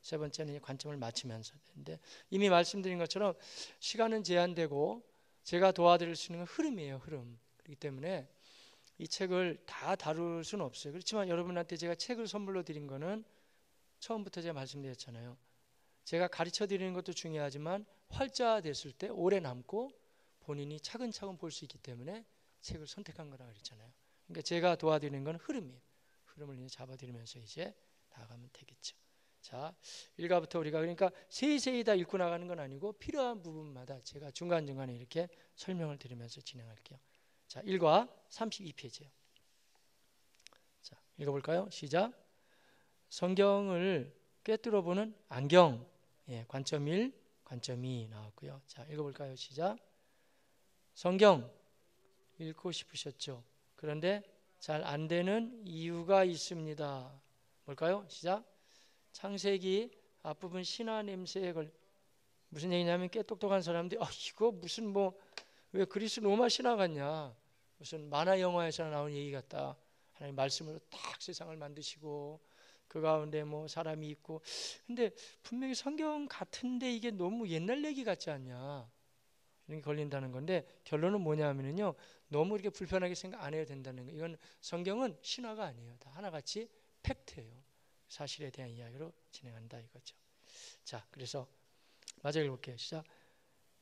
세 번째는 관점을 맞추면서 되는데, 이미 말씀드린 것처럼 시간은 제한되고 제가 도와드릴 수 있는 건 흐름이에요, 흐름. 그렇기 때문에 이 책을 다 다룰 수는 없어요. 그렇지만 여러분한테 제가 책을 선물로 드린 거는 처음부터 제가 말씀드렸잖아요. 제가 가르쳐 드리는 것도 중요하지만 활자됐을 때 오래 남고 본인이 차근차근 볼 수 있기 때문에 책을 선택한 거라고 그랬잖아요. 그러니까 제가 도와드리는 건 흐름이에요. 흐름을 이제 잡아드리면서 이제 나가면 되겠죠. 자, 1가부터 우리가 그러니까 세세히 다 읽고 나가는 건 아니고 필요한 부분마다 제가 중간중간에 이렇게 설명을 드리면서 진행할게요. 자, 1과 32페이지예요. 자, 읽어볼까요? 시작. 성경을 꿰뚫어 보는 안경. 예, 관점 1, 관점 2 나왔고요. 자, 읽어볼까요? 시작. 성경 읽고 싶으셨죠? 그런데 잘 안 되는 이유가 있습니다. 뭘까요? 시작. 창세기 앞부분 신화 냄새에 무슨 얘기냐면 깨똑똑한 사람들이 이거 무슨 왜 그리스 로마 신화 같냐, 무슨 만화 영화에서 나온 얘기 같다. 하나님 말씀으로 딱 세상을 만드시고 그 가운데 사람이 있고, 근데 분명히 성경 같은데 이게 너무 옛날 얘기 같지 않냐, 이런 게 걸린다는 건데, 결론은 뭐냐면요, 너무 이렇게 불편하게 생각 안 해야 된다는 거예요. 이건 성경은 신화가 아니에요. 다 하나같이 팩트예요. 사실에 대한 이야기로 진행한다 이거죠. 자, 그래서 마저 읽어볼게요. 시작.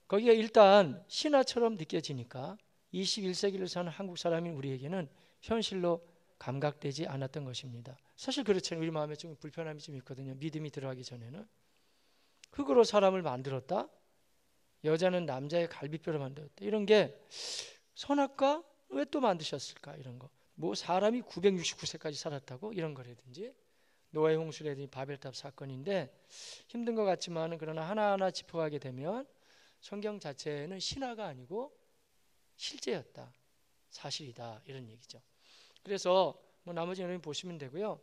거기가 일단 신화처럼 느껴지니까 21세기를 사는 한국 사람인 우리에게는 현실로 감각되지 않았던 것입니다. 사실 그렇잖아요. 우리 마음에 좀 불편함이 좀 있거든요. 믿음이 들어가기 전에는. 흙으로 사람을 만들었다. 여자는 남자의 갈비뼈로 만들었다. 이런 게 선악과 왜 또 만드셨을까? 이런 거. 사람이 969세까지 살았다고? 이런 거라든지, 노아의 홍수라든지 바벨탑 사건인데 힘든 것 같지만 그러나 하나하나 짚어가게 되면 성경 자체는 신화가 아니고 실제였다, 사실이다, 이런 얘기죠. 그래서 나머지 여러분 보시면 되고요.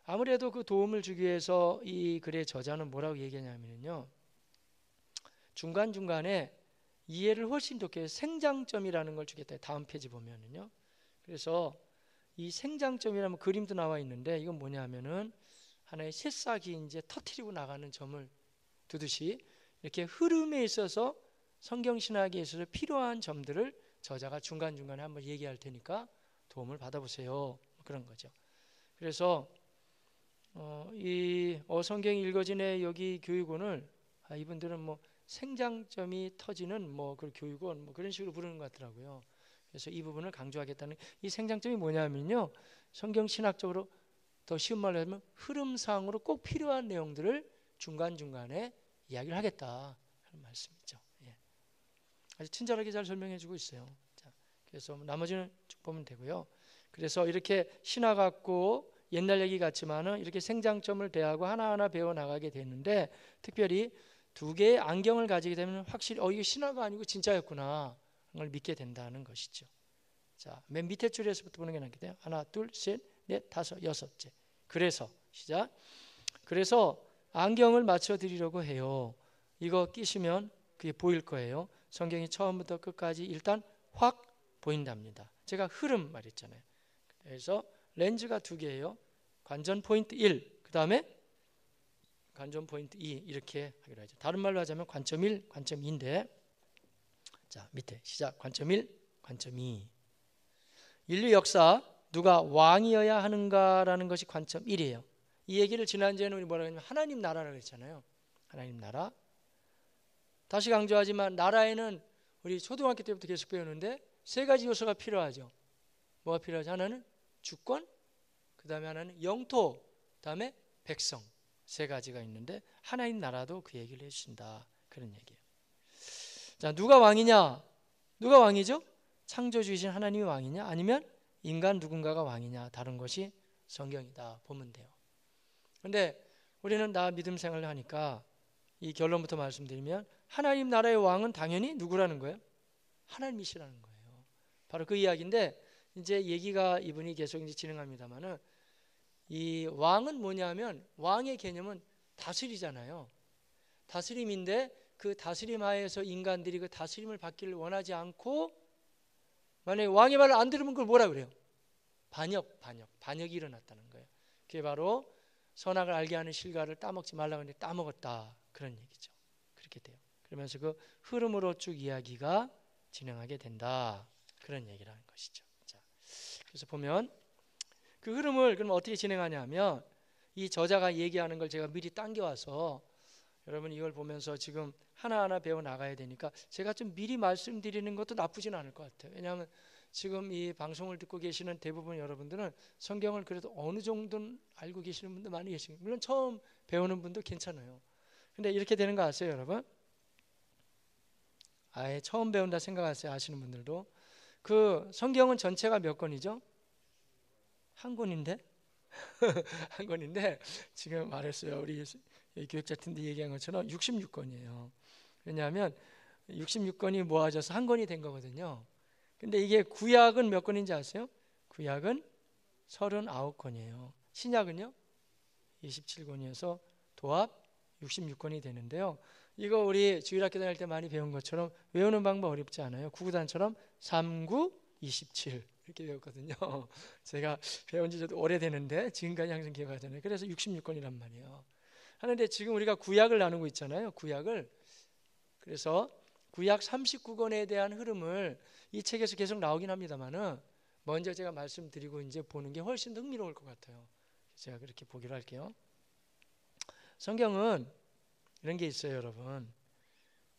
아무래도 그 도움을 주기 위해서 이 글의 저자는 뭐라고 얘기하냐면요, 중간중간에 이해를 훨씬 좋게 생장점이라는 걸 주겠다. 다음 페이지 보면은요. 그래서 이 생장점이라면 그림도 나와 있는데, 이건 뭐냐면은 하나의 새싹이 이제 터트리고 나가는 점을 두듯이 이렇게 흐름에 있어서 성경 신학에 있어서 필요한 점들을 저자가 중간중간에 한번 얘기할 테니까 도움을 받아보세요. 그런 거죠. 그래서 이 성경이 읽어지네 여기 교육원을 이분들은 생장점이 터지는 그 교육원 그런 식으로 부르는 것 같더라고요. 그래서 이 부분을 강조하겠다는, 이 생장점이 뭐냐면요, 성경 신학적으로 더 쉬운 말로 하면 흐름상으로 꼭 필요한 내용들을 중간중간에 이야기를 하겠다 하는 말씀이죠. 예. 아주 친절하게 잘 설명해주고 있어요. 자, 그래서 나머지는 쭉 보면 되고요. 그래서 이렇게 신화 같고 옛날 얘기 같지만은 이렇게 생장점을 대하고 하나하나 배워나가게 되는데, 특별히 두 개의 안경을 가지게 되면 확실히 이게 신화가 아니고 진짜였구나 걸 믿게 된다는 것이죠. 자, 맨 밑에 줄에서부터 보는 게 낫겠네요. 하나, 둘, 셋, 넷, 다섯, 여섯째. 그래서 시작. 그래서 안경을 맞춰 드리려고 해요. 이거 끼시면 그게 보일 거예요. 성경이 처음부터 끝까지 일단 확 보인답니다. 제가 흐름 말했잖아요. 그래서 렌즈가 두 개예요. 관전 포인트 1, 그 다음에 관전 포인트 2 이렇게 하기로 하죠. 다른 말로 하자면 관점 1, 관점 2인데 자 밑에 시작. 관점 1, 관점 2. 인류 역사 누가 왕이어야 하는가라는 것이 관점 1이에요. 이 얘기를 지난주에는 우리 뭐라고 했냐면 하나님 나라라고 했잖아요. 하나님 나라. 다시 강조하지만 나라에는 우리 초등학교 때부터 계속 배우는데 세 가지 요소가 필요하죠. 뭐가 필요하죠? 하나는 주권, 그 다음에 하나는 영토, 그 다음에 백성. 세 가지가 있는데 하나님 나라도 그 얘기를 해주신다. 그런 얘기예요. 자, 누가 왕이냐? 누가 왕이죠? 창조주이신 하나님이 왕이냐? 아니면 인간 누군가가 왕이냐? 다른 것이 성경이다 보면 돼요. 그런데 우리는 나 믿음 생활을 하니까 이 결론부터 말씀드리면 하나님 나라의 왕은 당연히 누구라는 거예요? 하나님이시라는 거예요. 바로 그 이야기인데 이제 얘기가 이분이 계속 이제 진행합니다만은 이 왕은 뭐냐면 왕의 개념은 다스리잖아요. 다스림인데 그 다스림 하에서 인간들이 그 다스림을 받기를 원하지 않고 만약에 왕의 말을 안 들으면 그걸 뭐라 그래요? 반역이 일어났다는 거예요. 그게 바로 선악을 알게 하는 실과를 따먹지 말라고 했는데 따먹었다. 그런 얘기죠. 그렇게 돼요. 그러면서 그 흐름으로 쭉 이야기가 진행하게 된다. 그런 얘기를 하는 것이죠. 자, 그래서 보면 그 흐름을 그럼 어떻게 진행하냐면 이 저자가 얘기하는 걸 제가 미리 당겨와서 여러분 이걸 보면서 지금 하나하나 배워 나가야 되니까 제가 좀 미리 말씀드리는 것도 나쁘진 않을 것 같아요. 왜냐하면 지금 이 방송을 듣고 계시는 대부분 여러분들은 성경을 그래도 어느 정도는 알고 계시는 분도 많이 계시고 물론 처음 배우는 분도 괜찮아요. 근데 이렇게 되는 거 아세요, 여러분? 아예 처음 배운다 생각하세요, 아시는 분들도. 그 성경은 전체가 몇 권이죠? 한 권인데? 한 권인데 지금 말했어요. 우리 교육자 팀도 얘기한 것처럼 66권이에요. 왜냐하면 66권이 모아져서 한 권이 된 거거든요. 근데 이게 구약은 몇 권인지 아세요? 구약은 39권이에요. 신약은요? 27권이어서 도합 66권이 되는데요. 이거 우리 주일학교 다닐 때 많이 배운 것처럼 외우는 방법 어렵지 않아요. 구구단처럼 39, 27 이렇게 배웠거든요. 제가 배운 지 저도 오래되는데 지금까지 항상 기억하잖아요. 그래서 66권이란 말이에요. 하는데 지금 우리가 구약을 나누고 있잖아요. 구약을. 그래서 구약 39권에 대한 흐름을 이 책에서 계속 나오긴 합니다만은 먼저 제가 말씀드리고 이제 보는 게 훨씬 더 흥미로울 것 같아요. 제가 그렇게 보기로 할게요. 성경은 이런 게 있어요, 여러분.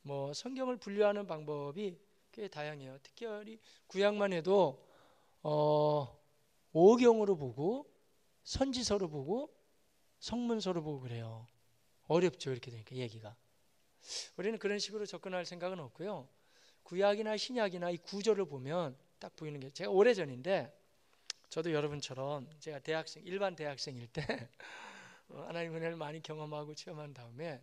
뭐 성경을 분류하는 방법이 꽤 다양해요. 특별히 구약만 해도 오경으로 보고 선지서로 보고 성문서로 보고 그래요. 어렵죠, 이렇게 되니까 얘기가. 우리는 그런 식으로 접근할 생각은 없고요. 구약이나 신약이나 이 구조를 보면 딱 보이는 게 제가 오래전인데 저도 여러분처럼 제가 일반 대학생일 때 하나님 은혜를 많이 경험하고 체험한 다음에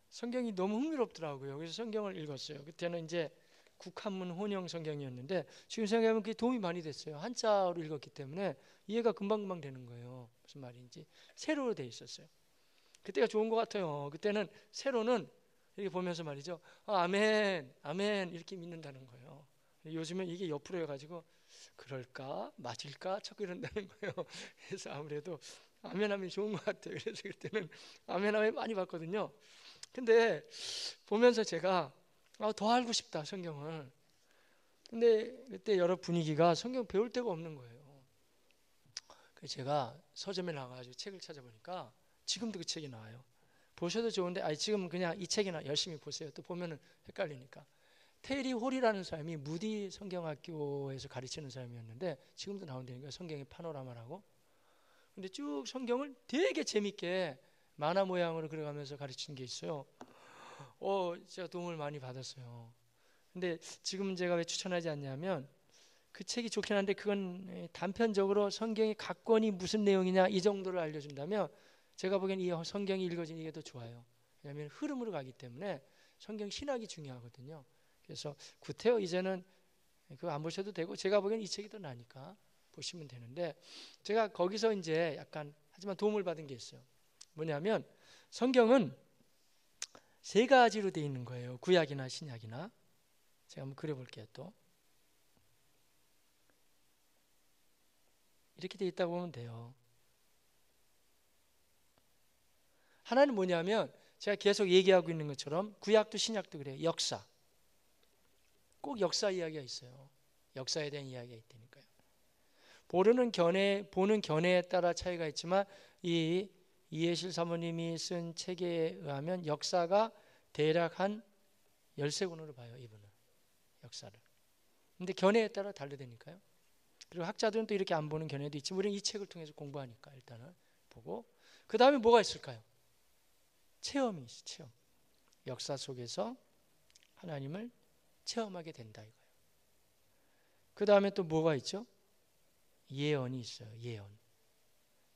성경이 너무 흥미롭더라고요. 그래서 성경을 읽었어요. 그때는 이제 국한문 혼용 성경이었는데 지금 생각하면 그게 도움이 많이 됐어요. 한자로 읽었기 때문에 이해가 금방금방 되는 거예요. 무슨 말인지. 세로로 돼 있었어요. 그때가 좋은 것 같아요. 그때는 세로는 이렇게 보면서 말이죠. 아멘, 아멘 이렇게 믿는다는 거예요. 요즘은 이게 옆으로 해가지고 그럴까? 맞을까? 자꾸 이런다는 거예요. 그래서 아무래도 아멘 하면 좋은 것 같아요. 그래서 그때는 아멘 하면 많이 봤거든요. 근데 보면서 제가 더 알고 싶다 성경을. 근데 그때 여러 분위기가 성경 배울 데가 없는 거예요. 그래서 제가 서점에 나가가지고 책을 찾아보니까 지금도 그 책이 나와요. 보셔도 좋은데 지금 그냥 이 책이나 열심히 보세요. 또 보면은 헷갈리니까. 테리 홀이라는 사람이 무디 성경학교에서 가르치는 사람이었는데 지금도 나온다니까 성경의 파노라마라고. 근데 쭉 성경을 되게 재밌게 만화 모양으로 그려가면서 가르치는 게 있어요. 제가 도움을 많이 받았어요. 근데 지금 제가 왜 추천하지 않냐면 그 책이 좋긴 한데 그건 단편적으로 성경의 각 권이 무슨 내용이냐 이 정도를 알려준다면 제가 보기엔 이 성경이 읽어지는 게 더 좋아요. 왜냐하면 흐름으로 가기 때문에 성경 신학이 중요하거든요. 그래서 구태여 이제는 그거 안 보셔도 되고 제가 보기엔 이 책이 더 나으니까 보시면 되는데, 제가 거기서 이제 약간 하지만 도움을 받은 게 있어요. 뭐냐면 성경은 세 가지로 되어 있는 거예요. 구약이나 신약이나. 제가 한번 그려볼게요. 또 이렇게 되어 있다고 보면 돼요. 하나는 뭐냐면 제가 계속 얘기하고 있는 것처럼 구약도 신약도 그래요. 역사. 꼭 역사 이야기가 있어요. 역사에 대한 이야기가 있다니까요. 보는 견해에 따라 차이가 있지만 이 이해실 사모님이 쓴 책에 의하면 역사가 대략 한 13권으로 봐요. 이분은 역사를. 근데 견해에 따라 다르다니까요. 그리고 학자들은 또 이렇게 안 보는 견해도 있지만 우리는 이 책을 통해서 공부하니까 일단은 보고, 그 다음에 뭐가 있을까요? 체험이 있어요. 체험. 역사 속에서 하나님을 체험하게 된다 이거예요. 그 다음에 또 뭐가 있죠? 예언이 있어요.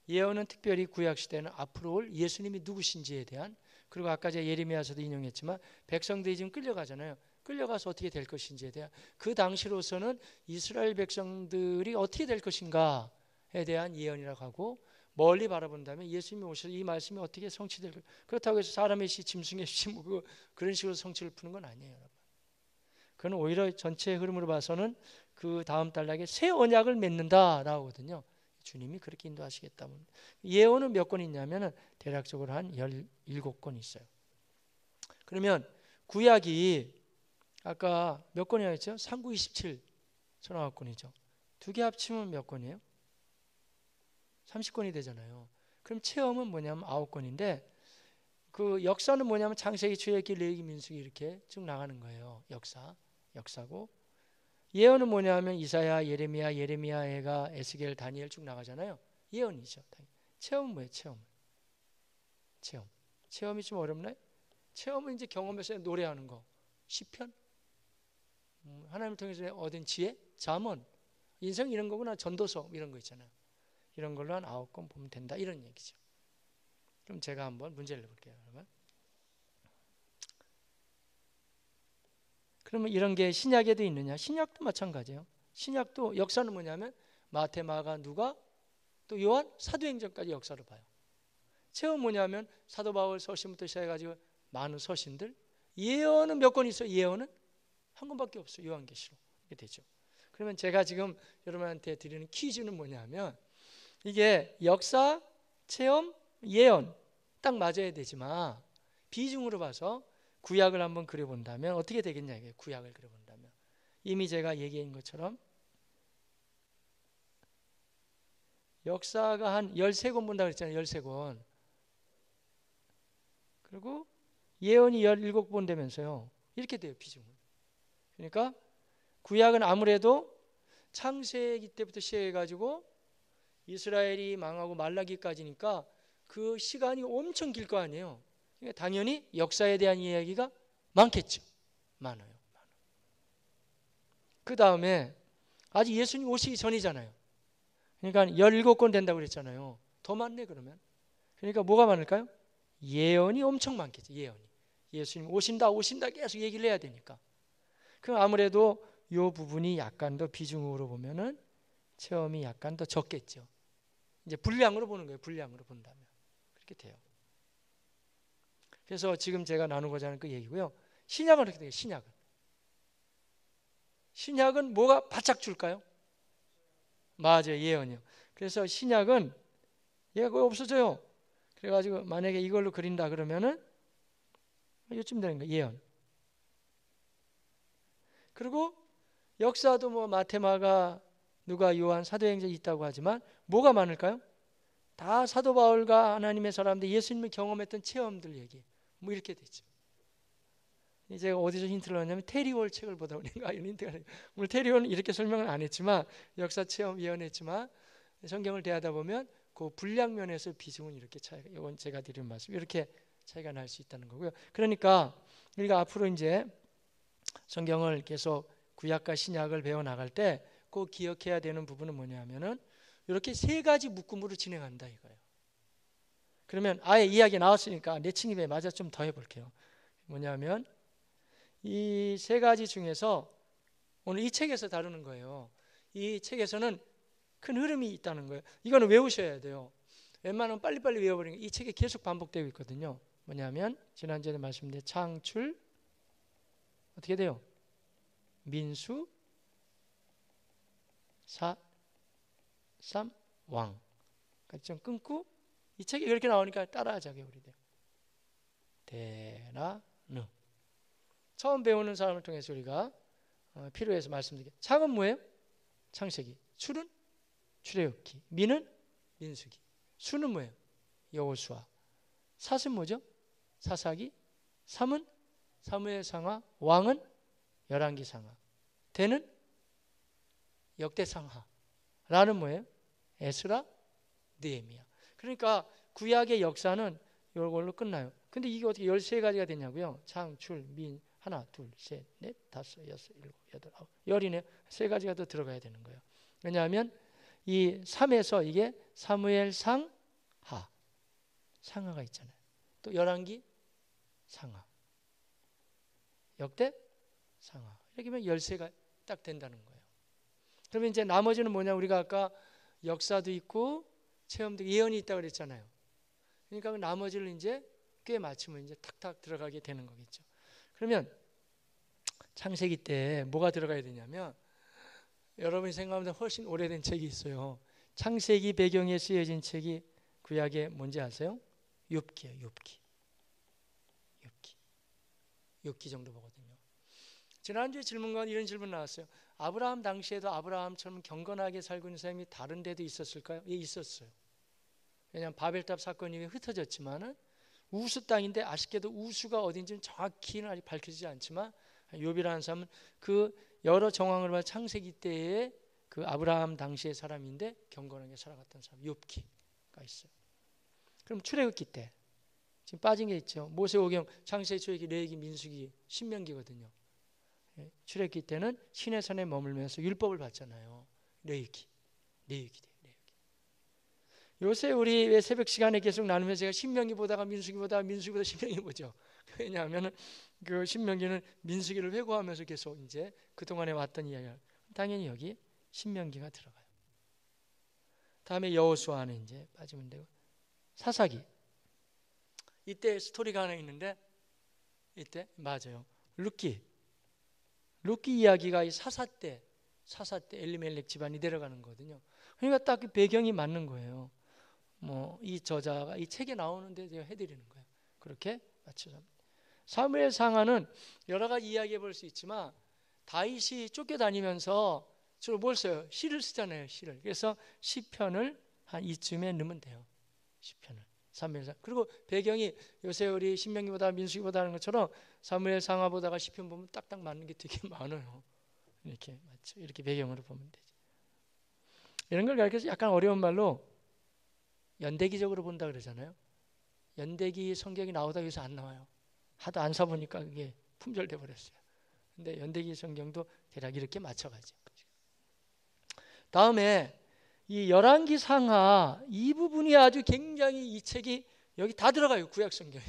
예언은 특별히 구약시대는 앞으로 올 예수님이 누구신지에 대한, 그리고 아까 제가 예레미야서도 인용했지만 백성들이 지금 끌려가잖아요. 끌려가서 어떻게 될 것인지에 대한, 그 당시로서는 이스라엘 백성들이 어떻게 될 것인가에 대한 예언이라고 하고, 멀리 바라본다면 예수님이 오셔서 이 말씀이 어떻게 성취될 것, 그렇다고 해서 사람의 시 짐승의 시 뭐 그런 식으로 성취를 푸는 건 아니에요, 여러분. 그건 오히려 전체 흐름으로 봐서는 그 다음 단락에 새 언약을 맺는다라고 하거든요. 주님이 그렇게 인도하시겠다. 예언은 몇 권 있냐면 대략적으로 한 17권 있어요. 그러면 구약이 아까 몇 권이라고 했죠? 3, 9, 27 전화권이죠. 두 개 합치면 몇 권이에요? 30권이 되잖아요. 그럼 체험은 뭐냐면 9권인데 그 역사는 뭐냐면 창세기, 출애굽기, 레위기, 민수기 이렇게 쭉 나가는 거예요. 역사고, 예언은 뭐냐면 이사야, 예레미야, 에가, 에스겔, 다니엘 쭉 나가잖아요. 예언이죠. 체험은 뭐예요? 체험이 좀 어렵나요? 체험은 이제 경험에서 노래하는 거, 시편, 하나님을 통해서 얻은 지혜, 잠언, 인생 이런 거구나, 전도서 이런 거 있잖아요. 이런 걸로 한 9권 보면 된다 이런 얘기죠. 그럼 제가 한번 문제를 내볼게요. 그러면 이런 게 신약에도 있느냐? 신약도 마찬가지예요. 신약도 역사는 뭐냐면 마태, 마가, 누가, 또 요한, 사도행전까지 역사를 봐요. 체험 뭐냐면 사도 바울 서신부터 시작해가지고 많은 서신들. 예언은 몇 권 있어요? 예언은 한 권밖에 없어요. 요한계시록. 이게 되죠. 그러면 제가 지금 여러분한테 드리는 퀴즈는 뭐냐면 이게 역사, 체험, 예언 딱 맞아야 되지만 비중으로 봐서 구약을 한번 그려본다면 어떻게 되겠냐 이게. 구약을 그려본다면 이미 제가 얘기한 것처럼 역사가 한 13권 본다고 그랬잖아요. 13권. 그리고 예언이 17권 되면서요. 이렇게 돼요. 비중은. 그러니까 구약은 아무래도 창세기 때부터 시작해가지고 이스라엘이 망하고 말라기까지니까 그 시간이 엄청 길 거 아니에요. 그러니까 당연히 역사에 대한 이야기가 많겠죠. 많아요. 그 다음에 아직 예수님 오시기 전이잖아요. 그러니까 17권 된다고 그랬잖아요. 더 많네 그러면. 그러니까 뭐가 많을까요? 예언이 엄청 많겠죠. 예수님 오신다 계속 얘기를 해야 되니까. 그럼 아무래도 이 부분이 약간 더 비중으로 보면은 체험이 약간 더 적겠죠. 이제 분량으로 보는 거예요. 분량으로 본다면 그렇게 돼요. 그래서 지금 제가 나누고자 하는 그 얘기고요. 신약은 어떻게 돼요? 신약은 뭐가 바짝 줄까요? 맞아요. 예언이요. 그래서 신약은 얘가 거의 없어져요. 그래가지고 만약에 이걸로 그린다 그러면은 이쯤 되는 거예요. 예언. 그리고 역사도 뭐 마태, 마가, 누가, 요한, 사도행전 있다고 하지만 뭐가 많을까요? 다 사도 바울과 하나님의 사람들, 예수님을 경험했던 체험들 얘기. 뭐 이렇게 되죠. 제가 어디서 힌트를 얻냐면 테리월 책을 보다 보니까 이런 힌트가 돼요. 오늘 테리월은 이렇게 설명을 안 했지만 역사 체험 예언했지만 성경을 대하다 보면 그 분량 면에서 비중은 이렇게 차이가, 이건 제가 드린 말씀 이렇게 차이가 날 수 있다는 거고요. 그러니까 우리가 앞으로 이제 성경을 계속 구약과 신약을 배워 나갈 때 꼭 기억해야 되는 부분은 뭐냐면은 이렇게 세 가지 묶음으로 진행한다 이거예요. 그러면 아예 이야기 나왔으니까 내친입에 맞아 좀 더 해볼게요. 뭐냐면 이 세 가지 중에서 오늘 이 책에서 다루는 거예요. 이 책에서는 큰 흐름이 있다는 거예요. 이거는 외우셔야 돼요. 웬만하면 빨리빨리 외워버리는 게 이 책에 계속 반복되고 있거든요. 뭐냐면 지난주에 말씀드린 창출 어떻게 돼요? 민수 사삼 왕. 좀 끊고 이 책이 그렇게 나오니까 따라하자고요. 우리들. 대나느. 처음 배우는 사람을 통해서 우리가 필요해서 말씀드릴게요. 창은 뭐예요? 창세기. 출은 출애굽기. 민은 민수기. 수는 뭐예요? 여호수아. 삿은 뭐죠? 사사기. 삼은 사무엘상하. 왕은 열왕기상하. 대는 역대상하. 라는 뭐예요? 에스라, 느헤미야. 그러니까 구약의 역사는 이걸로 끝나요. 근데 이게 어떻게 13가지가 되냐고요? 창출, 민, 하나, 둘, 셋, 넷, 다섯, 여섯, 일곱, 여덟, 아홉, 열이네요. 3가지가 더 들어가야 되는 거예요. 왜냐하면 이 3에서 이게 사무엘상하, 상하가 있잖아요. 또 열왕기 상하, 역대 상하. 이렇게 하면 13가 딱 된다는 거예요. 그러면 이제 나머지는 뭐냐? 우리가 아까 역사도 있고 체험도 예언이 있다고 그랬잖아요. 그러니까 그 나머지를 이제 꽤 맞추면 이제 탁탁 들어가게 되는 거겠죠. 그러면 창세기 때 뭐가 들어가야 되냐면 여러분이 생각하면 훨씬 오래된 책이 있어요. 창세기 배경에 쓰여진 책이 구약에 뭔지 아세요? 욥기예요. 욥기 정도 보거든요. 지난주에 질문 가운데 이런 질문 나왔어요. 아브라함 당시에도 아브라함처럼 경건하게 살고 있는 사람이 다른 데도 있었을까요? 예, 있었어요. 왜냐하면 바벨탑 사건 이후에 흩어졌지만은 우수 땅인데 아쉽게도 우수가 어딘지는 정확히는 아직 밝혀지지 않지만 욥이라는 사람은 그 여러 정황을 봐 창세기 때의 그 아브라함 당시의 사람인데 경건하게 살아갔던 사람 욥기가 있어요. 그럼 출애굽기 때 지금 빠진 게 있죠. 모세오경, 창세기, 출애굽기, 레위기, 민수기, 신명기거든요. 출애굽기 때는 신의 산에 머물면서 율법을 받잖아요. 레위기. 요새 우리 왜 새벽 시간에 계속 나누면서 제가 신명기 보다가 민수기보다 신명기 보죠. 왜냐하면 그 신명기는 민수기를 회고하면서 계속 이제 그동안에 왔던 이야기가 당연히 여기 신명기가 들어가요. 다음에 여호수아는 이제 빠지면 되고 사사기. 이때 스토리가 하나 있는데 이때 맞아요. 룻기 이야기가 이 사사 때 엘리멜렉 집안이 내려가는 거거든요. 그러니까 딱 그 배경이 맞는 거예요. 뭐 이 저자가 이 책에 나오는데 제가 해드리는 거예요. 그렇게 맞춰서. 사무엘 상하는 여러 가지 이야기해 볼 수 있지만 다윗이 쫓겨다니면서 주로 뭘 써요? 시를 쓰잖아요. 시를. 그래서 시편을 한 이쯤에 넣으면 돼요. 시편을. 사무엘상. 그리고 배경이 요새 우리 신명기보다 민수기보다 하는 것처럼 사무엘 상하보다가 시편 보면 딱딱 맞는 게 되게 많아요. 이렇게 맞죠? 이렇게 배경으로 보면 되죠. 이런 걸 가르쳐서 약간 어려운 말로 연대기적으로 본다 그러잖아요. 연대기 성경이 나오다 해서 안 나와요. 하도 안 사보니까 그게 품절돼 버렸어요. 근데 연대기 성경도 대략 이렇게 맞춰가죠. 다음에 이 열왕기 상하 이 부분이 아주 굉장히 이 책이 여기 다 들어가요. 구약 성경이.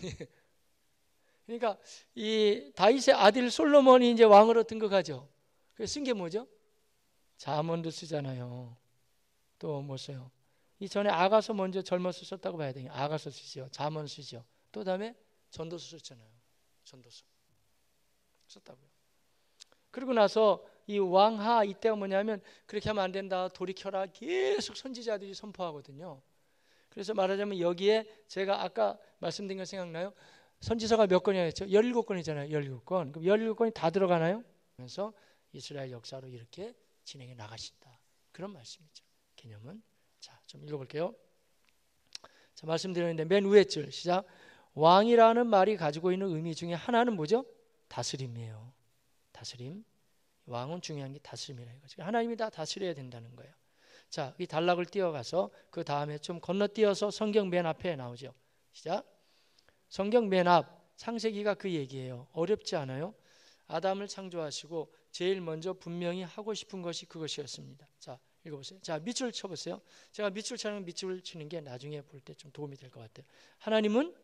그러니까 이 다윗의 아들 솔로몬이 이제 왕으로 등극하죠. 그래서 쓴 게 뭐죠? 잠언도 쓰잖아요. 또 뭐 써요? 이 전에 아가서 먼저 젊어서 썼다고 봐야 되겠네요. 아가서 쓰죠. 잠언 쓰죠. 또 다음에 전도서 썼잖아요. 전도서 썼다고요. 그리고 나서 이 왕하 이때가 뭐냐면 그렇게 하면 안 된다. 돌이켜라. 계속 선지자들이 선포하거든요. 그래서 말하자면 여기에 제가 아까 말씀드린 거 생각나요? 선지서가 몇 권이나 했죠? 17권이잖아요. 17권. 그럼 17권이 다 들어가나요? 그래서 이스라엘 역사로 이렇게 진행해 나가신다. 그런 말씀이죠. 개념은. 자, 좀 읽어볼게요. 자, 말씀드렸는데 맨 위에 줄 시작. 왕이라는 말이 가지고 있는 의미 중에 하나는 뭐죠? 다스림이에요. 다스림. 왕은 중요한 게 다스림이라는 거죠. 하나님이 다 다스려야 된다는 거예요. 자, 이 단락을 띄어가서 그 다음에 좀 건너뛰어서 성경 맨 앞에 나오죠. 시작. 성경 맨 앞 창세기가 그 얘기예요. 어렵지 않아요? 아담을 창조하시고 제일 먼저 분명히 하고 싶은 것이 그것이었습니다. 자, 읽어보세요. 자, 밑줄 쳐보세요. 제가 밑줄 쳐는 밑줄 치는 게 나중에 볼 때 좀 도움이 될 것 같아요. 하나님은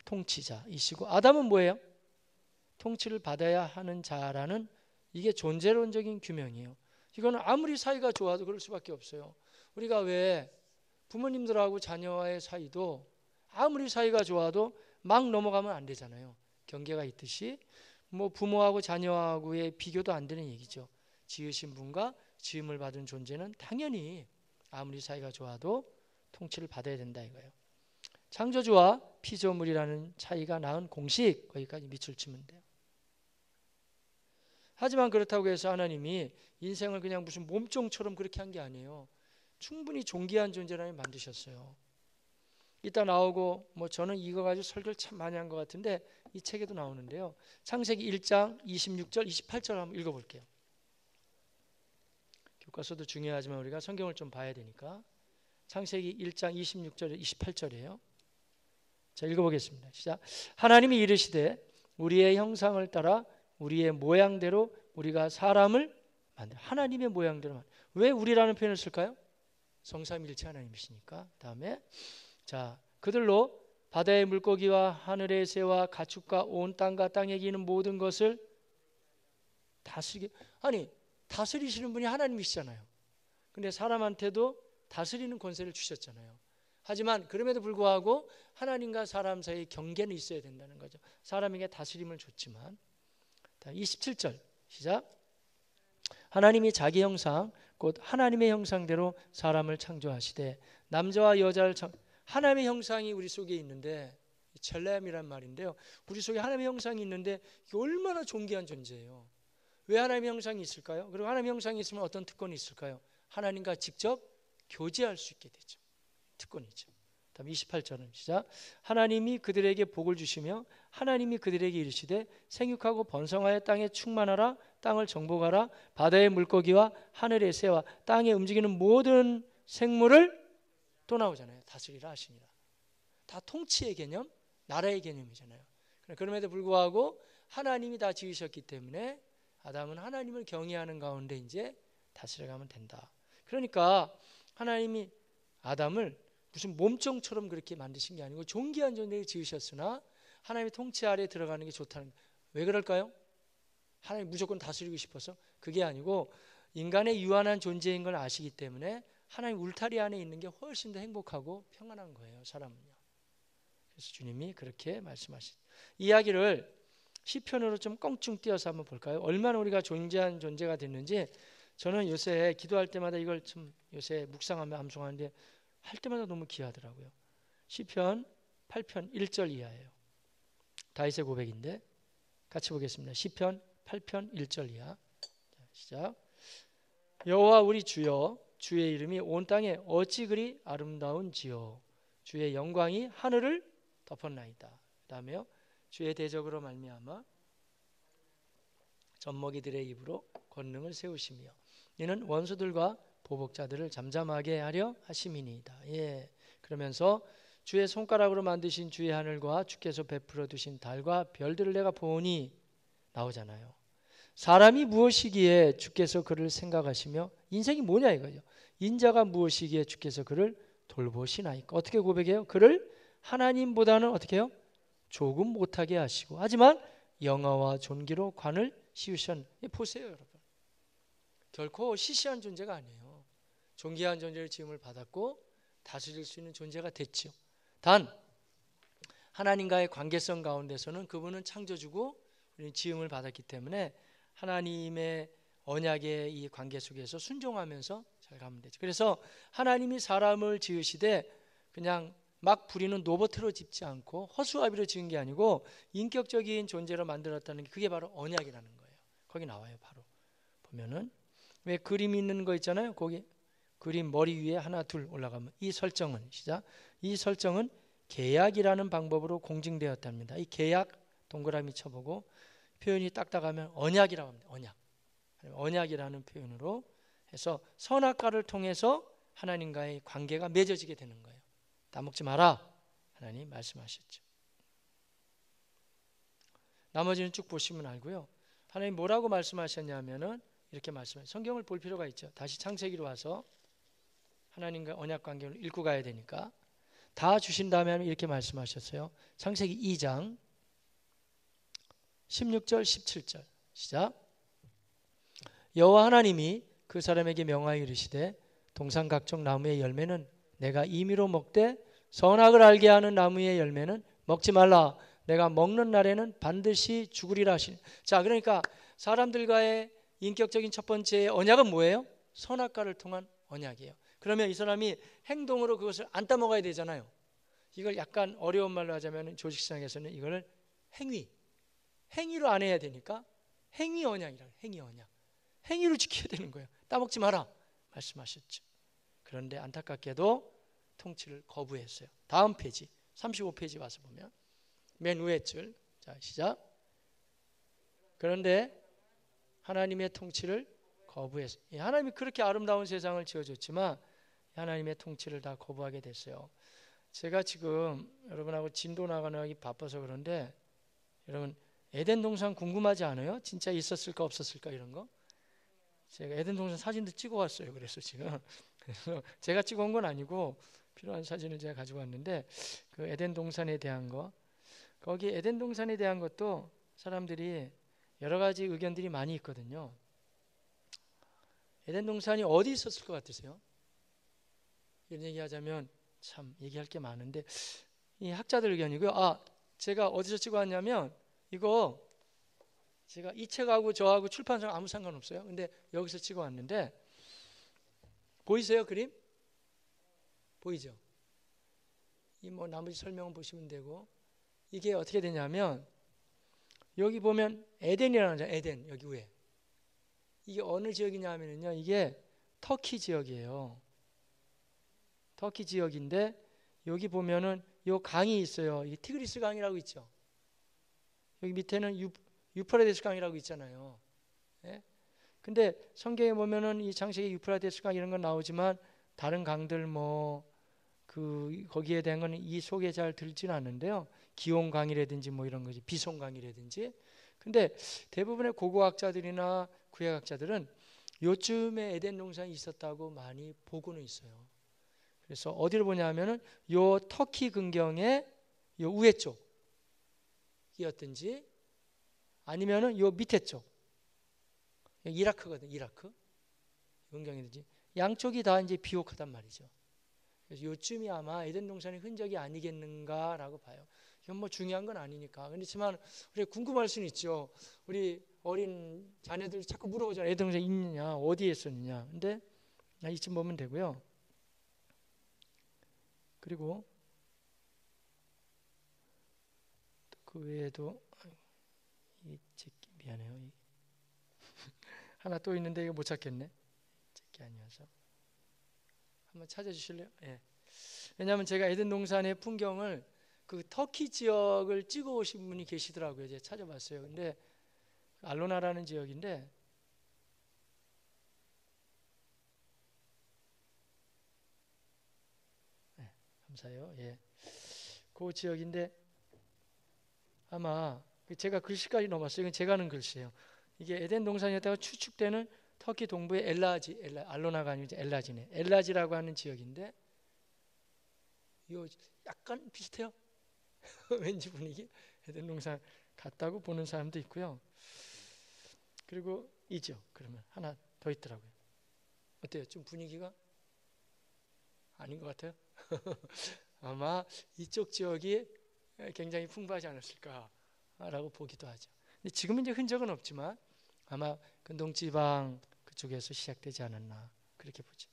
통치자이시고 아담은 뭐예요? 통치를 받아야 하는 자라는 이게 존재론적인 규명이에요. 이거는 아무리 사이가 좋아도 그럴 수밖에 없어요. 우리가 왜 부모님들하고 자녀와의 사이도 아무리 사이가 좋아도 막 넘어가면 안 되잖아요. 경계가 있듯이 뭐 부모하고 자녀하고의 비교도 안 되는 얘기죠. 지으신 분과 지음을 받은 존재는 당연히 아무리 사이가 좋아도 통치를 받아야 된다 이거예요. 창조주와 피조물이라는 차이가 낳은 공식, 거기까지 밑줄 치면 돼요. 하지만 그렇다고 해서 하나님이 인생을 그냥 무슨 몸종처럼 그렇게 한 게 아니에요. 충분히 존귀한 존재라면 만드셨어요. 이따 나오고 뭐 저는 이거 가지고 설교를 참 많이 한 것 같은데 이 책에도 나오는데요. 창세기 1장 26절 28절 한번 읽어볼게요. 교과서도 중요하지만 우리가 성경을 좀 봐야 되니까. 창세기 1장 26절 28절이에요. 자, 읽어보겠습니다. 시작. 하나님이 이르시되 우리의 형상을 따라 우리의 모양대로 우리가 사람을 만들. 하나님의 모양대로 만들. 왜 우리라는 표현을 쓸까요? 성삼일체 하나님이시니까. 다음에 자, 그들로 바다의 물고기와 하늘의 새와 가축과 온 땅과 땅에 기는 모든 것을 다스리게. 아니, 다스리시는 분이 하나님이시잖아요. 근데 사람한테도 다스리는 권세를 주셨잖아요. 하지만 그럼에도 불구하고 하나님과 사람 사이의 경계는 있어야 된다는 거죠. 사람에게 다스림을 줬지만. 27절 시작. 하나님이 자기 형상 곧 하나님의 형상대로 사람을 창조하시되 남자와 여자를 하나님의 형상이 우리 속에 있는데 첼렘이란 말인데요. 우리 속에 하나님의 형상이 있는데 이게 얼마나 존귀한 존재예요. 왜 하나님의 형상이 있을까요? 그리고 하나님의 형상이 있으면 어떤 특권이 있을까요? 하나님과 직접 교제할 수 있게 되죠. 특권이죠. 다음 28절은 시작. 하나님이 그들에게 복을 주시며 하나님이 그들에게 이르시되 생육하고 번성하여 땅에 충만하라 땅을 정복하라 바다의 물고기와 하늘의 새와 땅에 움직이는 모든 생물을 또 나오잖아요. 다스리라 하시니라. 다 통치의 개념, 나라의 개념이잖아요. 그럼에도 불구하고 하나님이 다 지으셨기 때문에 아담은 하나님을 경외하는 가운데 이제 다스려가면 된다. 그러니까 하나님이 아담을 무슨 몸종처럼 그렇게 만드신 게 아니고 존귀한 존재를 지으셨으나 하나님의 통치 아래에 들어가는 게 좋다는 거예요. 왜 그럴까요? 하나님 무조건 다스리고 싶어서? 그게 아니고 인간의 유한한 존재인 걸 아시기 때문에 하나님 울타리 안에 있는 게 훨씬 더 행복하고 평안한 거예요. 사람은요. 그래서 주님이 그렇게 말씀하시죠. 이야기를 시편으로 좀 껑충 띄어서 한번 볼까요? 얼마나 우리가 존재한 존재가 됐는지. 저는 요새 기도할 때마다 이걸 좀 요새 묵상하며 암송하는데 할 때마다 너무 귀하더라고요. 시편 8편 1절 이하예요. 다윗의 고백인데 같이 보겠습니다. 시편 8편 1절 이하. 시작. 여호와 우리 주여 주의 이름이 온 땅에 어찌 그리 아름다운지요. 주의 영광이 하늘을 덮었나이다. 그다음에요. 주의 대적으로 말미암아 젖먹이들의 입으로 권능을 세우시며 이는 원수들과 보복자들을 잠잠하게 하려 하심이니이다. 예. 그러면서 주의 손가락으로 만드신 주의 하늘과 주께서 베풀어 두신 달과 별들을 내가 보니 나오잖아요. 사람이 무엇이기에 주께서 그를 생각하시며 인생이 뭐냐 이거죠. 인자가 무엇이기에 주께서 그를 돌보시나이까. 어떻게 고백해요? 그를 하나님보다는 어떻게 해요? 조금 못하게 하시고 하지만 영화와 존귀로 관을 씌우셨. 보세요 여러분. 결코 시시한 존재가 아니에요. 존귀한 존재를 지음을 받았고 다스릴 수 있는 존재가 됐죠. 단 하나님과의 관계성 가운데서는 그분은 창조주고 우리는 지음을 받았기 때문에 하나님의 언약의 이 관계 속에서 순종하면서 잘 가면 되죠. 그래서 하나님이 사람을 지으시되 그냥 막 부리는 노버트로 짓지 않고 허수아비로 지은 게 아니고 인격적인 존재로 만들었다는 게 그게 바로 언약이라는 거예요. 거기 나와요. 바로 보면은 왜 그림 있는 거 있잖아요. 거기 그림 머리 위에 하나 둘 올라가면 이 설정은 시작. 이 설정은 계약이라는 방법으로 공증되었답니다. 이 계약 동그라미 쳐보고 표현이 딱딱하면 언약이라고 합니다. 언약. 언약이라는 표현으로 해서 선악과를 통해서 하나님과의 관계가 맺어지게 되는 거예요. 따먹지 마라. 하나님 말씀하셨죠. 나머지는 쭉 보시면 알고요. 하나님 뭐라고 말씀하셨냐면은 이렇게 말씀해요. 성경을 볼 필요가 있죠. 다시 창세기로 와서 하나님과 언약 관계를 읽고 가야 되니까 다 주신 다음에 이렇게 말씀하셨어요. 창세기 2장 16절 17절 시작. 여호와 하나님이 그 사람에게 명하여 이르시되 동산 각종 나무의 열매는 내가 임의로 먹되 선악을 알게 하는 나무의 열매는 먹지 말라. 내가 먹는 날에는 반드시 죽으리라 하시니. 자, 그러니까 사람들과의 인격적인 첫 번째 언약은 뭐예요? 선악과를 통한 언약이에요. 그러면 이 사람이 행동으로 그것을 안 따먹어야 되잖아요. 이걸 약간 어려운 말로 하자면 조직시장에서는 이걸 행위로 안 해야 되니까 행위 언약이라고 해요. 행위 언약. 행위로 지켜야 되는 거예요. 따먹지 마라 말씀하셨죠. 그런데 안타깝게도 통치를 거부했어요. 다음 페이지 35페이지 와서 보면 맨 위에 줄. 자, 시작. 그런데 하나님의 통치를 거부했어요. 하나님이 그렇게 아름다운 세상을 지어줬지만 하나님의 통치를 다 거부하게 됐어요. 제가 지금 여러분하고 진도 나가기 바빠서 그런데 여러분 에덴 동산 궁금하지 않아요? 진짜 있었을까 없었을까 이런 거? 제가 에덴 동산 사진도 찍어 왔어요. 그래서 지금 그래서 제가 찍어 온 건 아니고 필요한 사진을 제가 가지고 왔는데 그 에덴 동산에 대한 거, 거기 에덴 동산에 대한 것도 사람들이 여러 가지 의견들이 많이 있거든요. 에덴 동산이 어디 있었을 것 같으세요? 이런 얘기하자면 참 얘기할 게 많은데 이 학자들 의견이고요. 제가 어디서 찍어 왔냐면 이거 제가 이 책하고 저하고 출판사랑 아무 상관없어요. 근데 여기서 찍어 왔는데 보이세요? 그림? 보이죠? 이 뭐 나머지 설명은 보시면 되고 이게 어떻게 되냐면 여기 보면 에덴이라는 거 에덴 여기 위에 이게 어느 지역이냐 하면요 이게 터키 지역이에요. 터키 지역인데 여기 보면은 요 강이 있어요. 이 티그리스 강이라고 있죠. 여기 밑에는 유프라데스 강이라고 있잖아요. 예? 근데 성경에 보면은 이 창세기 유프라데스 강 이런 건 나오지만 다른 강들 거기에 대한 거는 이 속에 잘 들지는 않는데요. 기온 강이라든지 뭐 이런 거지 비송 강이라든지. 근데 대부분의 고고학자들이나 구약학자들은 요쯤에 에덴 동산이 있었다고 많이 보고는 있어요. 그래서 어디를 보냐면은 요 터키 근경의 요 위에 쪽이었든지 아니면은 요 밑에 쪽 이라크거든. 이라크 근경이든지 양쪽이 다 이제 비옥하단 말이죠. 그래서 요쯤이 아마 에덴 동산의 흔적이 아니겠는가라고 봐요. 이건 뭐 중요한 건 아니니까. 그렇지만 우리 궁금할 수는 있죠. 우리 어린 자녀들 자꾸 물어보잖아요. 에덴 동산 있느냐, 어디에 있었느냐. 근데 이쯤 보면 되고요. 그리고 그 외에도 미안해요. 하나 또 있는데 이거 못 찾겠네. 제게 아니어서 한번 찾아주실래요? 예. 왜냐하면 제가 에덴 동산의 풍경을 그 터키 지역을 찍어 오신 분이 계시더라고요. 제가 찾아봤어요. 근데 알로나라는 지역인데 감사해요. 예. 그 지역인데 아마 제가 글씨까지 넘었어요. 이건 제가 하는 글씨예요. 이게 에덴 동산이었다가 추측되는 터키 동부의 알로나가 아니고 엘라지네. 엘라지라고 하는 지역인데 요 약간 비슷해요. 왠지 분위기 에덴 동산 같다고 보는 사람도 있고요. 그리고 이죠. 그러면 하나 더 있더라고요. 어때요? 좀 분위기가 아닌 것 같아요? 아마 이쪽 지역이 굉장히 풍부하지 않았을까라고 보기도 하죠. 근데 지금은 이제 흔적은 없지만 아마 근동지방 그쪽에서 시작되지 않았나 그렇게 보죠.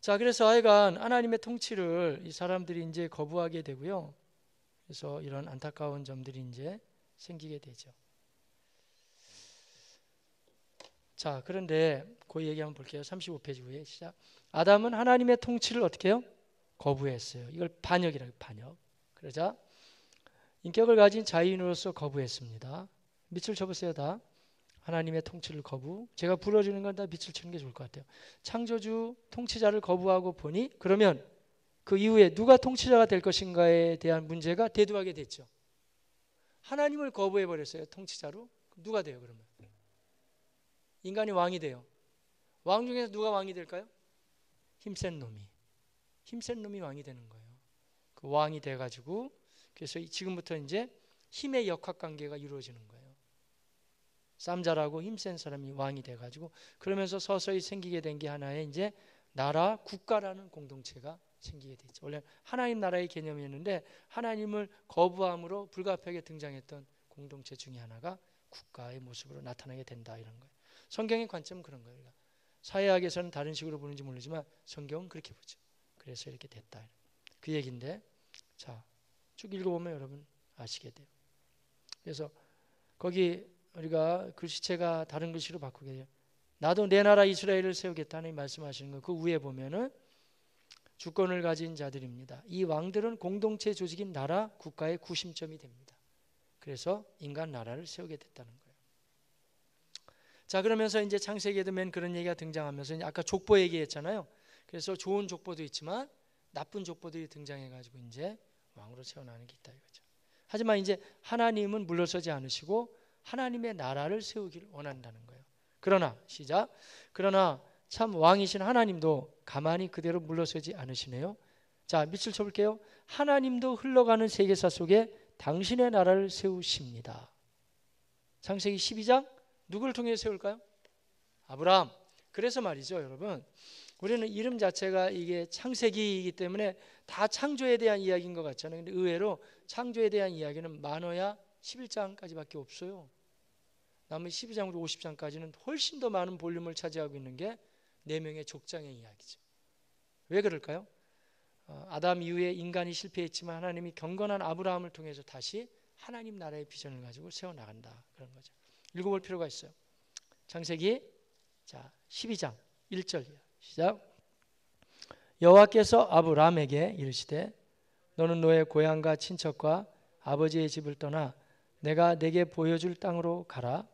자, 그래서 하여간 하나님의 통치를 이 사람들이 이제 거부하게 되고요. 그래서 이런 안타까운 점들이 이제 생기게 되죠. 자, 그런데 그 얘기 한번 볼게요. 35페이지 위에 시작. 아담은 하나님의 통치를 어떻게 해요? 거부했어요. 이걸 반역이라고 반역. 그러자 인격을 가진 자인으로서 거부했습니다. 밑줄 쳐보세요. 다 하나님의 통치를 거부. 제가 불러주는 건 다 밑줄 치는 게 좋을 것 같아요. 창조주 통치자를 거부하고 보니 그러면 그 이후에 누가 통치자가 될 것인가에 대한 문제가 대두하게 됐죠. 하나님을 거부해버렸어요. 통치자로. 누가 돼요 그러면? 인간이 왕이 돼요. 왕 중에서 누가 왕이 될까요? 힘센 놈이 왕이 되는 거예요. 그 왕이 돼가지고 그래서 지금부터 이제 힘의 역학관계가 이루어지는 거예요. 싸움 잘하고 힘센 사람이 왕이 돼가지고 그러면서 서서히 생기게 된 게 하나의 이제 나라, 국가라는 공동체가 생기게 되죠. 원래 하나님 나라의 개념이었는데 하나님을 거부함으로 불가피하게 등장했던 공동체 중에 하나가 국가의 모습으로 나타나게 된다 이런 거예요. 성경의 관점은 그런 거예요. 그러니까 사회학에서는 다른 식으로 보는지 모르지만 성경은 그렇게 보죠. 그래서 이렇게 됐다. 그 얘기인데 자, 쭉 읽어보면 여러분 아시게 돼요. 그래서 거기 우리가 글씨체가 다른 글씨로 바꾸게 돼요. 나도 내 나라 이스라엘을 세우겠다는 말씀하시는 거. 그 위에 보면은 주권을 가진 자들입니다. 이 왕들은 공동체 조직인 나라, 국가의 구심점이 됩니다. 그래서 인간 나라를 세우게 됐다는 거예요. 자, 그러면서 이제 창세기에도 맨 그런 얘기가 등장하면서 이제 아까 족보 얘기했잖아요. 그래서 좋은 족보도 있지만 나쁜 족보들이 등장해가지고 이제 왕으로 세워나가는 게 있다 이거죠. 하지만 이제 하나님은 물러서지 않으시고 하나님의 나라를 세우기를 원한다는 거예요. 그러나 시작. 그러나 참 왕이신 하나님도 가만히 그대로 물러서지 않으시네요. 자, 밑줄 쳐볼게요. 하나님도 흘러가는 세계사 속에 당신의 나라를 세우십니다. 창세기 12장 누구를 통해 세울까요? 아브라함. 그래서 말이죠, 여러분. 우리는 이름 자체가 이게 창세기이기 때문에 다 창조에 대한 이야기인 것 같잖아요. 근데 의외로 창조에 대한 이야기는 많아야 11장까지밖에 없어요. 남은 12장부터 50장까지는 훨씬 더 많은 볼륨을 차지하고 있는 게 4명의 족장의 이야기죠. 왜 그럴까요? 아담 이후에 인간이 실패했지만 하나님이 경건한 아브라함을 통해서 다시 하나님 나라의 비전을 가지고 세워나간다. 그런 거죠. 읽어볼 필요가 있어요. 창세기 12장 1절이에요. 시작. 여호와께서 아브라함에게 이르시되 너는 너의 고향과 친척과 아버지의 집을 떠나 내가 내게 보여줄 땅으로 가라.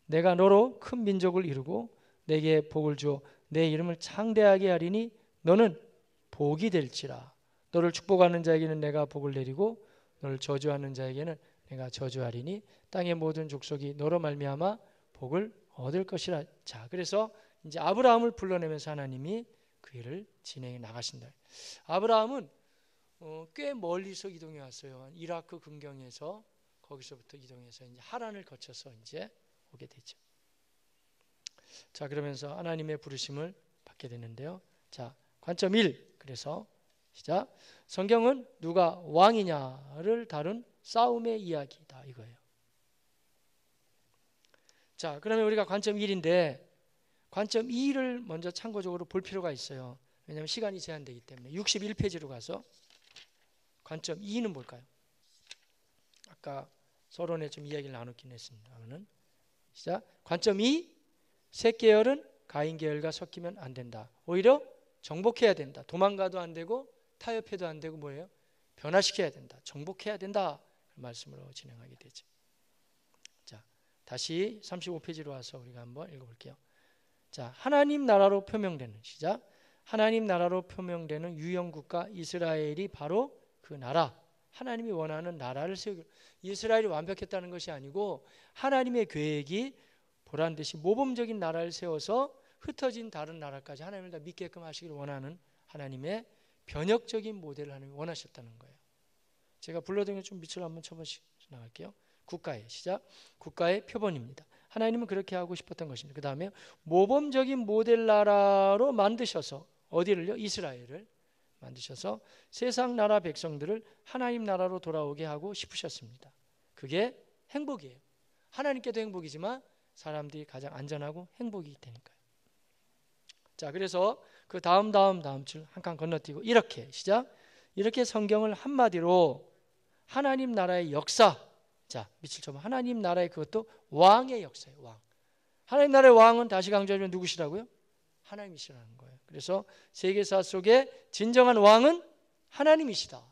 내가 너로 큰 민족을 이루고 내게 복을 주어 내 이름을 창대하게 하리니 너는 복이 될지라. 너를 축복하는 자에게는 내가 복을 내리고 너를 저주하는 자에게는 내가 저주하리니 땅의 모든 족속이 너로 말미암아 복을 얻을 것이라. 자, 그래서 이제 아브라함을 불러내면서 하나님이 그 일을 진행해 나가신다. 아브라함은 꽤 멀리서 이동해 왔어요. 이라크 근경에서 거기서부터 이동해서 이제 하란을 거쳐서 이제 오게 되죠. 자, 그러면서 하나님의 부르심을 받게 되는데요. 자, 관점 1. 그래서 시작. 성경은 누가 왕이냐를 다룬 싸움의 이야기다 이거예요. 자, 그러면 우리가 관점 1인데 관점 2를 먼저 참고적으로 볼 필요가 있어요. 왜냐하면 시간이 제한되기 때문에 61페이지로 가서 관점 2는 뭘까요? 아까 서론에 좀 이야기를 나눴긴 했습니다만은 시작. 관점 2. 셋 계열은 가인 계열과 섞이면 안 된다. 오히려 정복해야 된다. 도망가도 안 되고 타협해도 안 되고 뭐예요? 변화시켜야 된다. 정복해야 된다. 그 말씀으로 진행하게 되죠. 자, 다시 35페이지로 와서 우리가 한번 읽어볼게요. 자, 하나님 나라로 표명되는 시작. 하나님 나라로 표명되는 유형국가 이스라엘이 바로 그 나라, 하나님이 원하는 나라를 세우기. 이스라엘이 완벽했다는 것이 아니고 하나님의 계획이 보란 듯이 모범적인 나라를 세워서 흩어진 다른 나라까지 하나님을 다 믿게끔 하시기를 원하는 하나님의 변혁적인 모델을 하나님이 원하셨다는 거예요. 제가 불러드린 좀 밑으로 한번 쳐보시 나갈게요. 국가의 시작. 국가의 표본입니다. 하나님은 그렇게 하고 싶었던 것입니다. 그 다음에 모범적인 모델 나라로 만드셔서 어디를요? 이스라엘을 만드셔서 세상 나라 백성들을 하나님 나라로 돌아오게 하고 싶으셨습니다. 그게 행복이에요. 하나님께도 행복이지만 사람들이 가장 안전하고 행복이 되니까요. 자, 그래서 그 다음 줄 한 칸 건너뛰고 이렇게 시작. 이렇게 성경을 한마디로 하나님 나라의 역사. 자, 밑을 쳐봐. 하나님 나라의 그것도 왕의 역사예요. 왕. 하나님 나라의 왕은 다시 강조하면 누구시라고요? 하나님이시라는 거예요. 그래서 세계사 속에 진정한 왕은 하나님이시다.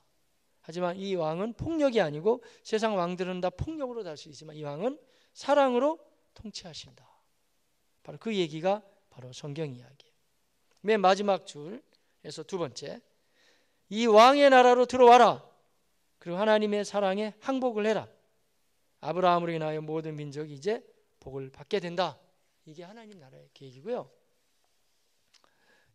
하지만 이 왕은 폭력이 아니고 세상 왕들은 다 폭력으로 달 수 있지만 이 왕은 사랑으로 통치하신다. 바로 그 얘기가 바로 성경 이야기예요. 맨 마지막 줄에서 두 번째. 이 왕의 나라로 들어와라. 그리고 하나님의 사랑에 항복을 해라. 아브라함으로 인하여 모든 민족이 이제 복을 받게 된다. 이게 하나님 나라의 계획이고요.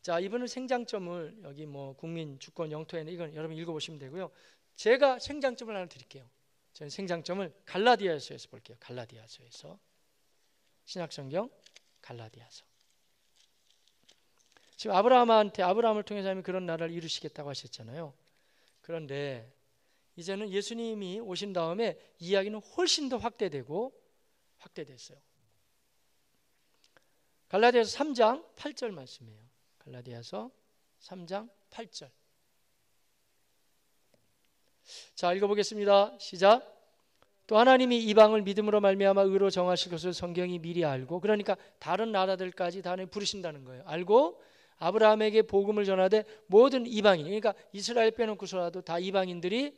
자, 이번은 생장점을 여기 뭐 국민 주권 영토에는 이건 여러분 읽어보시면 되고요. 제가 생장점을 하나 드릴게요. 저는 생장점을 갈라디아서에서 볼게요. 갈라디아서에서 신약성경 갈라디아서. 지금 아브라함을 통해서 하나님이 그런 나라를 이루시겠다고 하셨잖아요. 그런데 이제는 예수님이 오신 다음에 이야기는 훨씬 더 확대됐어요. 갈라디아서 3장 8절 말씀이에요. 갈라디아서 3장 8절. 자, 읽어보겠습니다. 시작. 또 하나님이 이방을 믿음으로 말미암아 의로 정하실 것을 성경이 미리 알고, 그러니까 다른 나라들까지 다 부르신다는 거예요. 알고 아브라함에게 복음을 전하되 모든 이방인, 그러니까 이스라엘 빼놓고서라도 다 이방인들이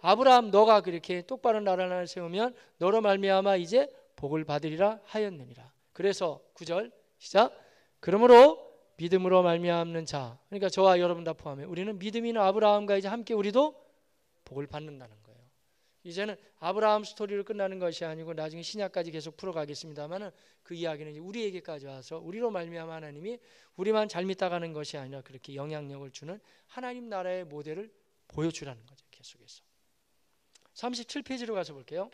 아브라함 너가 그렇게 똑바로 나라를 하나 세우면 너로 말미암아 이제 복을 받으리라 하였느니라. 그래서 9절 시작. 그러므로 믿음으로 말미암는 자, 그러니까 저와 여러분 다 포함해 우리는 믿음이 있는 아브라함과 이제 함께 우리도 복을 받는다는 거예요. 이제는 아브라함 스토리로 끝나는 것이 아니고 나중에 신약까지 계속 풀어가겠습니다만은 그 이야기는 이제 우리에게까지 와서 우리로 말미암아 하나님이 우리만 잘 믿다가는 것이 아니라 그렇게 영향력을 주는 하나님 나라의 모델을 보여주라는 거죠. 계속해서 37페이지로 가서 볼게요.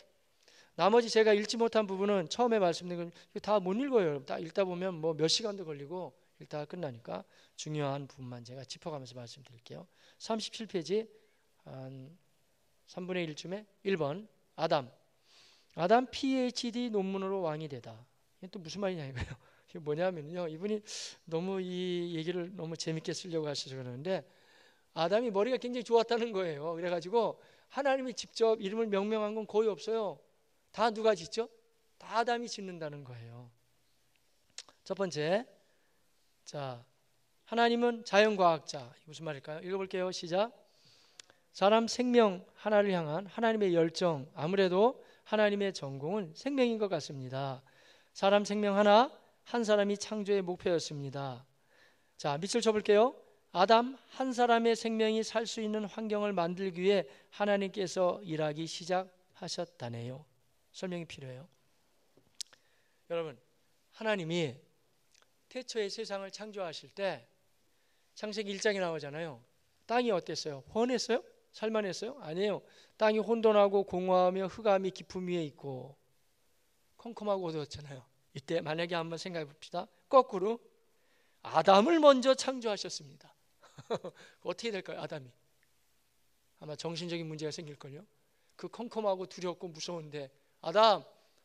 나머지 제가 읽지 못한 부분은 처음에 말씀드린 건 다 못 읽어요. 다 읽다 보면 뭐 몇 시간도 걸리고 읽다가 끝나니까 중요한 부분만 제가 짚어가면서 말씀드릴게요. 37페이지 한 3분의 1쯤에 1번 아담 PhD 논문으로 왕이 되다. 이게 또 무슨 말이냐 이거예요. 이게 뭐냐면요, 이분이 너무 이 얘기를 너무 재밌게 쓰려고 하셔서 그러는데 아담이 머리가 굉장히 좋았다는 거예요. 그래가지고 하나님이 직접 이름을 명명한 건 거의 없어요. 다 누가 짓죠? 다 아담이 짓는다는 거예요. 첫 번째, 자, 하나님은 자연과학자. 무슨 말일까요? 읽어볼게요. 시작. 사람 생명 하나를 향한 하나님의 열정, 아무래도 하나님의 전공은 생명인 것 같습니다. 사람 생명 하나, 한 사람이 창조의 목표였습니다. 자, 밑줄 쳐볼게요. 아담 한 사람의 생명이 살 수 있는 환경을 만들기 위해 하나님께서 일하기 시작하셨다네요. 설명이 필요해요. 여러분, 하나님이 태초에 세상을 창조하실 때 창세기 1장에 나오잖아요. 땅이 어땠어요? 훤했어요? 살만했어요? 아니에요. 땅이 혼돈하고 공허하며 흑암이 깊음 위에 있고 컴컴하고 어두웠잖아요. 이때 만약에 한번 생각해 봅시다. 거꾸로 아담을 먼저 창조하셨습니다. 어떻게 될까요? 아담이 아마 정신적인 문제가 생길걸요. 그 컴컴하고 두렵고 무서운데 아담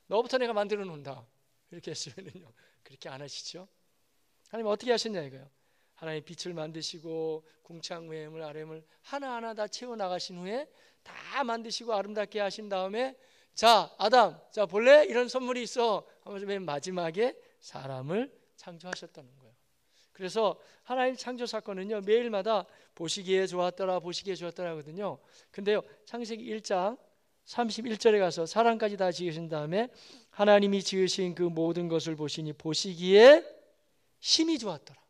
너부터 내가 만들어 놓는다 이렇게 했으면요, 그렇게 안 하시죠. 하나님 어떻게 하셨냐 이거예요. 하나님 빛을 만드시고 궁창무해물 아뢰물 하나하나 다 채워나가신 후에 다 만드시고 아름답게 하신 다음에 자 아담 자 볼래? 이런 선물이 있어 하면서 맨 마지막에 사람을 창조하셨다는 거예요. 그래서 하나님 창조 사건은요, 매일마다 보시기에 좋았더라 보시기에 좋았더라 하거든요. 근데요, 창세기 1장 31절에 가서 사람까지 다 지으신 다음에 하나님이 지으신 그 모든 것을 보시니 보시기에 심히 좋았더라.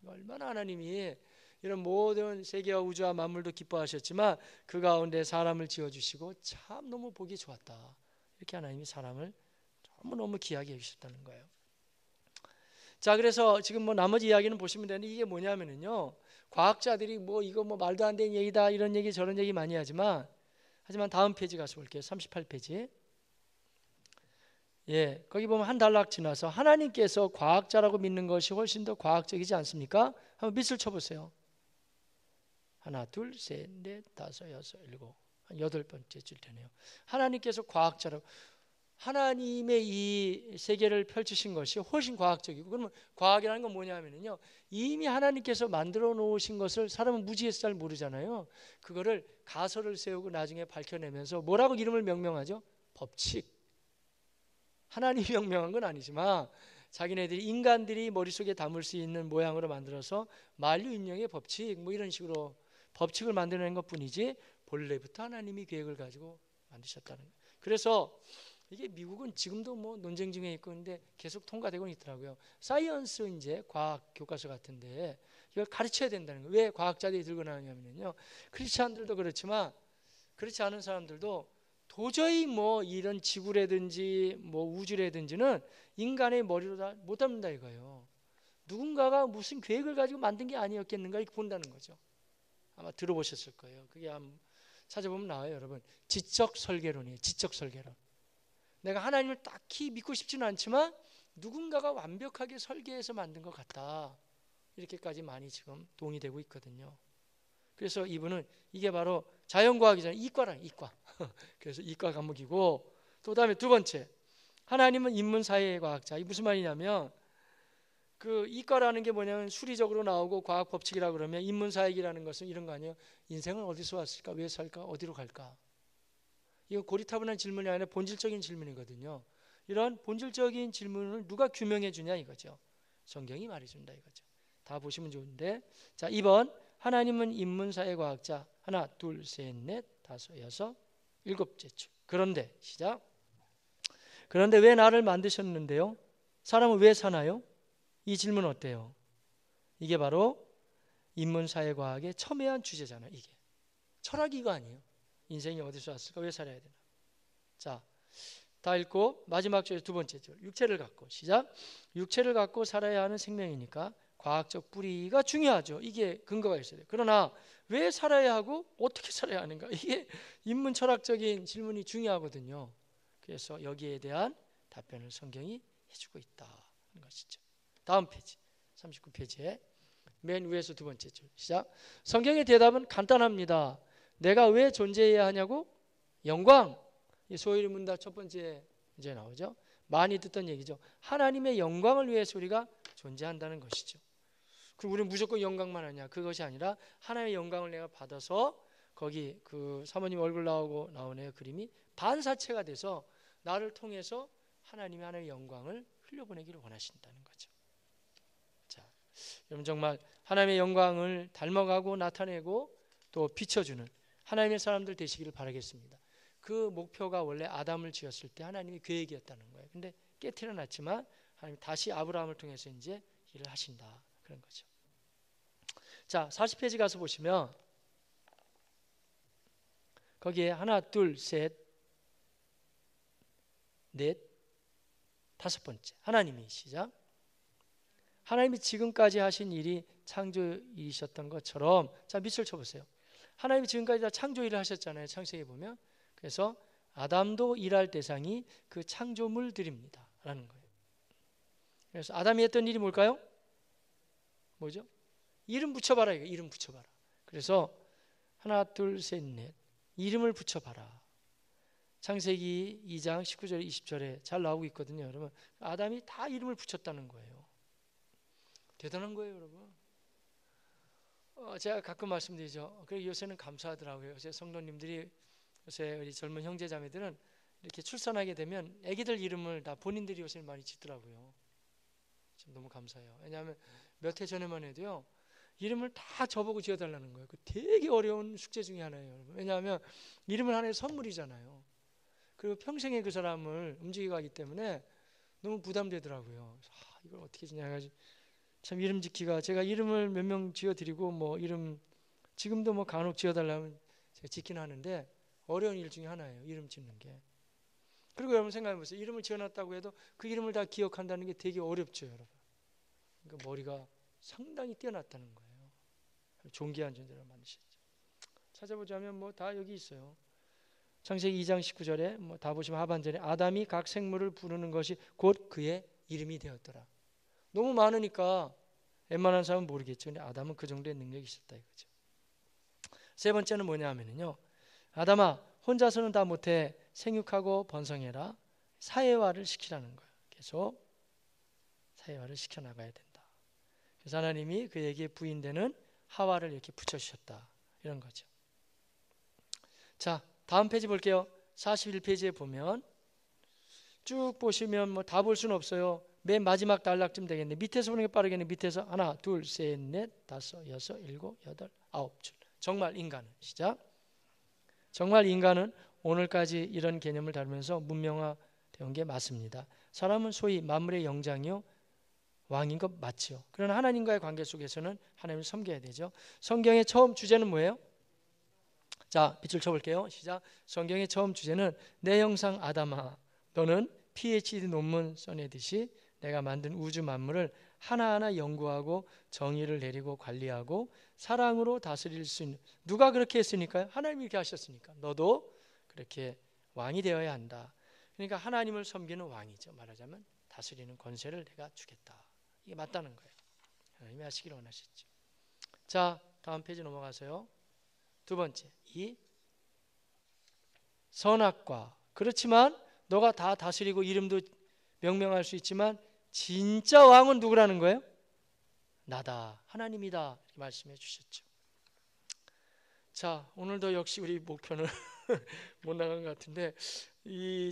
얼마나 하나님이 이런 모든 세계와 우주와 만물도 기뻐하셨지만 그 가운데 사람을 지어주시고 참 너무 보기 좋았다. 이렇게 하나님이 사람을 너무너무 귀하게 해주셨다는 거예요. 자, 그래서 지금 뭐 나머지 이야기는 보시면 되는데 이게 뭐냐면은요, 과학자들이 뭐 이거 뭐 말도 안 되는 얘기다 이런 얘기 저런 얘기 많이 하지만 다음 페이지 가서 볼게요. 38페이지. 예, 거기 보면 한 단락 지나서 하나님께서 과학자라고 믿는 것이 훨씬 더 과학적이지 않습니까? 한번 밑을 쳐보세요. 하나, 둘, 셋, 넷, 다섯, 여섯, 일곱, 한 8번째 줄 테네요. 하나님께서 과학자라고, 하나님의 이 세계를 펼치신 것이 훨씬 과학적이고, 그러면 과학이라는 건 뭐냐면요, 이미 하나님께서 만들어 놓으신 것을 사람은 무지해서 잘 모르잖아요. 그거를 가설을 세우고 나중에 밝혀내면서 뭐라고 이름을 명명하죠? 법칙. 하나님이 명명한 건 아니지만 자기네들이 인간들이 머릿속에 담을 수 있는 모양으로 만들어서 만류인령의 법칙 뭐 이런 식으로 법칙을 만들어낸 것뿐이지 본래부터 하나님이 계획을 가지고 만드셨다는 거예요. 그래서 이게 미국은 지금도 뭐 논쟁 중에 있고 근데 계속 통과되고 있더라고요. 사이언스 이제 과학 교과서 같은데 이걸 가르쳐야 된다는 거예요. 왜 과학자들이 들고 나오냐면요, 크리스찬들도 그렇지만 그렇지 않은 사람들도 도저히 뭐 이런 지구라든지 뭐 우주라든지는 인간의 머리로 다 못 담는다 이거예요. 누군가가 무슨 계획을 가지고 만든 게 아니었겠는가 이렇게 본다는 거죠. 아마 들어보셨을 거예요. 그게 한번 찾아보면 나와요, 여러분. 지적 설계론이에요. 지적 설계론. 내가 하나님을 딱히 믿고 싶지는 않지만 누군가가 완벽하게 설계해서 만든 것 같다. 이렇게까지 많이 지금 동의되고 있거든요. 그래서 이분은 이게 바로 자연과학이잖아요. 이과랑 이과. 그래서 이과 과목이고, 또 다음에 두 번째, 하나님은 인문사회과학자. 이게 무슨 말이냐면 그 이과라는 게 뭐냐면 수리적으로 나오고 과학 법칙이라 그러면, 인문사회이라는 것은 이런 거 아니에요. 인생은 어디서 왔을까? 왜 살까? 어디로 갈까? 이거 고리타분한 질문이 아니라 본질적인 질문이거든요. 이런 본질적인 질문을 누가 규명해 주냐 이거죠. 성경이 말해준다 이거죠. 다 보시면 좋은데, 자 2번, 하나님은 인문사회과학자. 하나, 둘, 셋, 넷, 다섯, 여섯, 일곱째 줄. 그런데 시작. 그런데 왜 나를 만드셨는데요? 사람은 왜 사나요? 이 질문 어때요? 이게 바로 인문사회과학의 첨예한 주제잖아요. 이게 철학이 이거 아니에요. 인생이 어디서 왔을까? 왜 살아야 되나? 자, 다 읽고 마지막 줄 두 번째 줄. 육체를 갖고 시작. 육체를 갖고 살아야 하는 생명이니까 과학적 뿌리가 중요하죠. 이게 근거가 있어야 돼요. 그러나 왜 살아야 하고 어떻게 살아야 하는가? 이게 인문 철학적인 질문이 중요하거든요. 그래서 여기에 대한 답변을 성경이 해주고 있다는 것이죠. 다음 페이지 39페이지에 맨 위에서 두 번째 줄 시작. 성경의 대답은 간단합니다. 내가 왜 존재해야 하냐고? 영광. 소위 문답 첫 번째 이제 나오죠. 많이 듣던 얘기죠. 하나님의 영광을 위해서 우리가 존재한다는 것이죠. 그럼 우리는 무조건 영광만 하냐? 그것이 아니라 하나님의 영광을 내가 받아서 거기 그 사모님 얼굴 나오고 나오네요. 그림이 반사체가 돼서 나를 통해서 하나님의 영광을 흘려보내기를 원하신다는 거죠. 자, 여러분 정말 하나님의 영광을 닮아가고 나타내고 또 비춰주는 하나님의 사람들 되시기를 바라겠습니다. 그 목표가 원래 아담을 지었을 때 하나님의 계획이었다는 거예요. 근데 깨트려 놨지만 하나님 다시 아브라함을 통해서 이제 일을 하신다. 그런 거죠. 자, 40페이지 가서 보시면 거기에 하나, 둘, 셋, 넷, 다섯 번째. 하나님이 시작. 하나님이 지금까지 하신 일이 창조이셨던 것처럼, 자, 밑줄 쳐보세요. 하나님이 지금까지 다 창조 일을 하셨잖아요. 창세기에 보면. 그래서 아담도 일할 대상이 그 창조물들입니다. 라는 거예요. 그래서 아담이 했던 일이 뭘까요? 뭐죠? 이름 붙여봐라. 이거 이름 붙여봐라. 그래서 하나, 둘, 셋, 넷. 이름을 붙여봐라. 창세기 2장 19절 20절에 잘 나오고 있거든요. 여러분, 아담이 다 이름을 붙였다는 거예요. 대단한 거예요, 여러분. 제가 가끔 말씀드리죠. 그래서 요새는 감사하더라고요. 요새 성도님들이, 요새 우리 젊은 형제 자매들은 이렇게 출산하게 되면 아기들 이름을 다 본인들이 요새 많이 짓더라고요. 참 너무 감사해요. 왜냐하면 몇 해 전에만 해도요, 이름을 다 저보고 지어달라는 거예요. 그 되게 어려운 숙제 중에 하나예요, 여러분. 왜냐하면 이름을 하나의 선물이잖아요. 그리고 평생에 그 사람을 움직이고 하기 때문에 너무 부담되더라고요. 이걸 어떻게 지냐 해가지고 참 이름 짓기가, 제가 이름을 몇 명 지어드리고 뭐 이름 지금도 뭐 간혹 지어달라면 제가 짓긴 하는데 어려운 일 중에 하나예요. 이름 짓는 게. 그리고 여러분 생각해보세요. 이름을 지어놨다고 해도 그 이름을 다 기억한다는 게 되게 어렵죠, 여러분. 그러니까 머리가 상당히 뛰어났다는 거예요. 존귀한 존재를 만드셨죠. 찾아보자면 뭐 다 여기 있어요. 창세기 2장 19절에 뭐 다 보시면 하반절에 아담이 각 생물을 부르는 것이 곧 그의 이름이 되었더라. 너무 많으니까 웬만한 사람은 모르겠죠. 근데 아담은 그 정도의 능력이 있었다 이거죠. 세 번째는 뭐냐 하면요, 아담아 혼자서는 다 못해 생육하고 번성해라. 사회화를 시키라는 거예요. 계속 사회화를 시켜나가야 된다. 그래서 하나님이 그에게 부인되는 하와를 이렇게 붙여주셨다 이런 거죠. 자, 다음 페이지 볼게요. 41페이지에 보면 쭉 보시면 뭐 다 볼 수는 없어요. 맨 마지막 단락쯤 되겠네. 밑에서 보는 게 빠르겠네. 밑에서 하나, 둘, 셋, 넷, 다섯, 여섯, 일곱, 여덟, 아홉 줄. 정말 인간은 시작. 정말 인간은 오늘까지 이런 개념을 다루면서 문명화되온 게 맞습니다. 사람은 소위 만물의 영장이요 왕인 것 맞죠. 그러나 하나님과의 관계 속에서는 하나님을 섬겨야 되죠. 성경의 처음 주제는 뭐예요? 자, 밑줄 쳐볼게요. 시작. 성경의 처음 주제는 내 형상 아담아, 너는 PhD 논문 써내듯이 내가 만든 우주 만물을 하나하나 연구하고 정의를 내리고 관리하고 사랑으로 다스릴 수 있는, 누가 그렇게 했으니까요? 하나님이 그렇게 하셨으니까 너도 그렇게 왕이 되어야 한다. 그러니까 하나님을 섬기는 왕이죠. 말하자면 다스리는 권세를 내가 주겠다. 이게 맞다는 거예요. 하나님이 하시기를 원하셨죠. 자, 다음 페이지 넘어가세요. 두 번째, 이 선악과. 그렇지만 너가 다 다스리고 이름도 명명할 수 있지만 진짜 왕은 누구라는 거예요? 나다, 하나님이다, 이렇게 말씀해 주셨죠. 자, 오늘도 역시 우리 목표는 못 나간 것 같은데,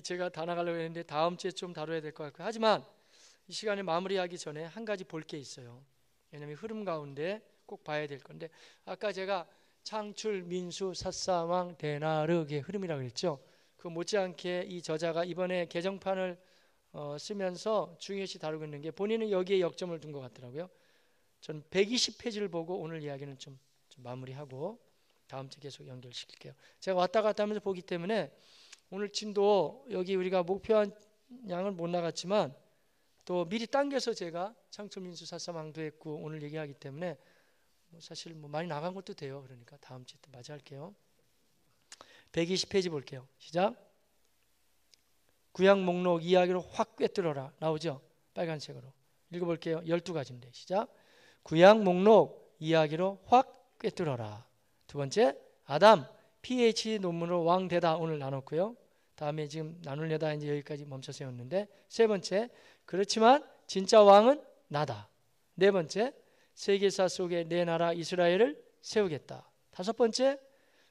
제가 다 나가려고 했는데 다음 주에 좀 다뤄야 될 것 같고요. 하지만 이 시간에 마무리하기 전에 한 가지 볼 게 있어요. 왜냐하면 흐름 가운데 꼭 봐야 될 건데, 아까 제가 창출, 민수, 삿사왕, 대나르의 흐름이라고 그랬죠. 그 못지않게 이 저자가 이번에 개정판을 쓰면서 중요시 다루고 있는 게, 본인은 여기에 역점을 둔 것 같더라고요. 저는 120페이지를 보고 오늘 이야기는 좀 마무리하고 다음 주에 계속 연결시킬게요. 제가 왔다 갔다 하면서 보기 때문에 오늘 진도 여기 우리가 목표한 양을 못 나갔지만 또 미리 당겨서 제가 창출민수 삿사왕도 했고 오늘 얘기하기 때문에 사실 많이 나간 것도 돼요. 그러니까 다음 주에 또 맞이할게요. 120페이지 볼게요. 시작. 구약 목록 이야기로 확 꿰뚫어라. 나오죠? 빨간색으로. 읽어볼게요. 12가지인데 시작. 구약 목록 이야기로 확 꿰뚫어라. 두 번째, 아담 PhD 논문으로 왕 되다. 오늘 나눴고요. 다음에 지금 나누려다 이제 여기까지 멈춰 세웠는데, 세 번째, 그렇지만 진짜 왕은 나다. 네 번째, 세계사 속에 내 나라 이스라엘을 세우겠다. 다섯 번째,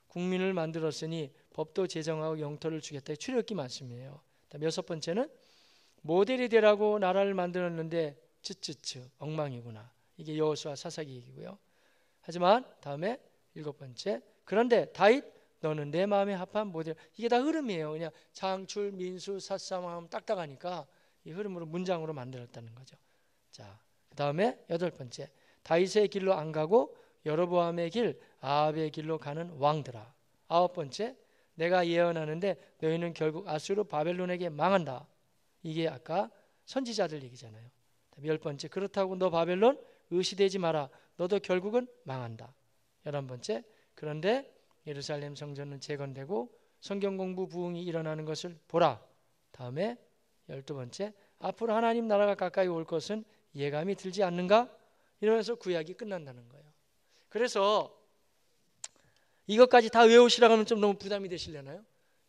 국민을 만들었으니 법도 제정하고 영토를 주겠다. 출애굽기 말씀이에요. 여섯 번째는 모델이 되라고 나라를 만들었는데 츠츠츠 엉망이구나. 이게 여호수아 사사기 얘기고요. 하지만 다음에 일곱 번째, 그런데 다윗 너는 내 마음에 합한 모델. 이게 다 흐름이에요. 그냥 창출, 민수, 삿사왕 하면 딱딱하니까 이 흐름으로 문장으로 만들었다는 거죠. 자, 그 다음에 여덟 번째, 다윗의 길로 안 가고 여로보암의 길, 아합의 길로 가는 왕들아. 아홉 번째, 내가 예언하는데 너희는 결국 아수르 바벨론에게 망한다. 이게 아까 선지자들 얘기잖아요. 열 번째, 그렇다고 너 바벨론 의시되지 마라. 너도 결국은 망한다. 11번째, 그런데 예루살렘 성전은 재건되고 성경 공부 부흥이 일어나는 것을 보라. 다음에 12번째, 앞으로 하나님 나라가 가까이 올 것은 예감이 들지 않는가? 이러면서 구약이 끝난다는 거예요. 그래서 이것까지 다 외우시라고 하면 좀 너무 부담이 되시려나요?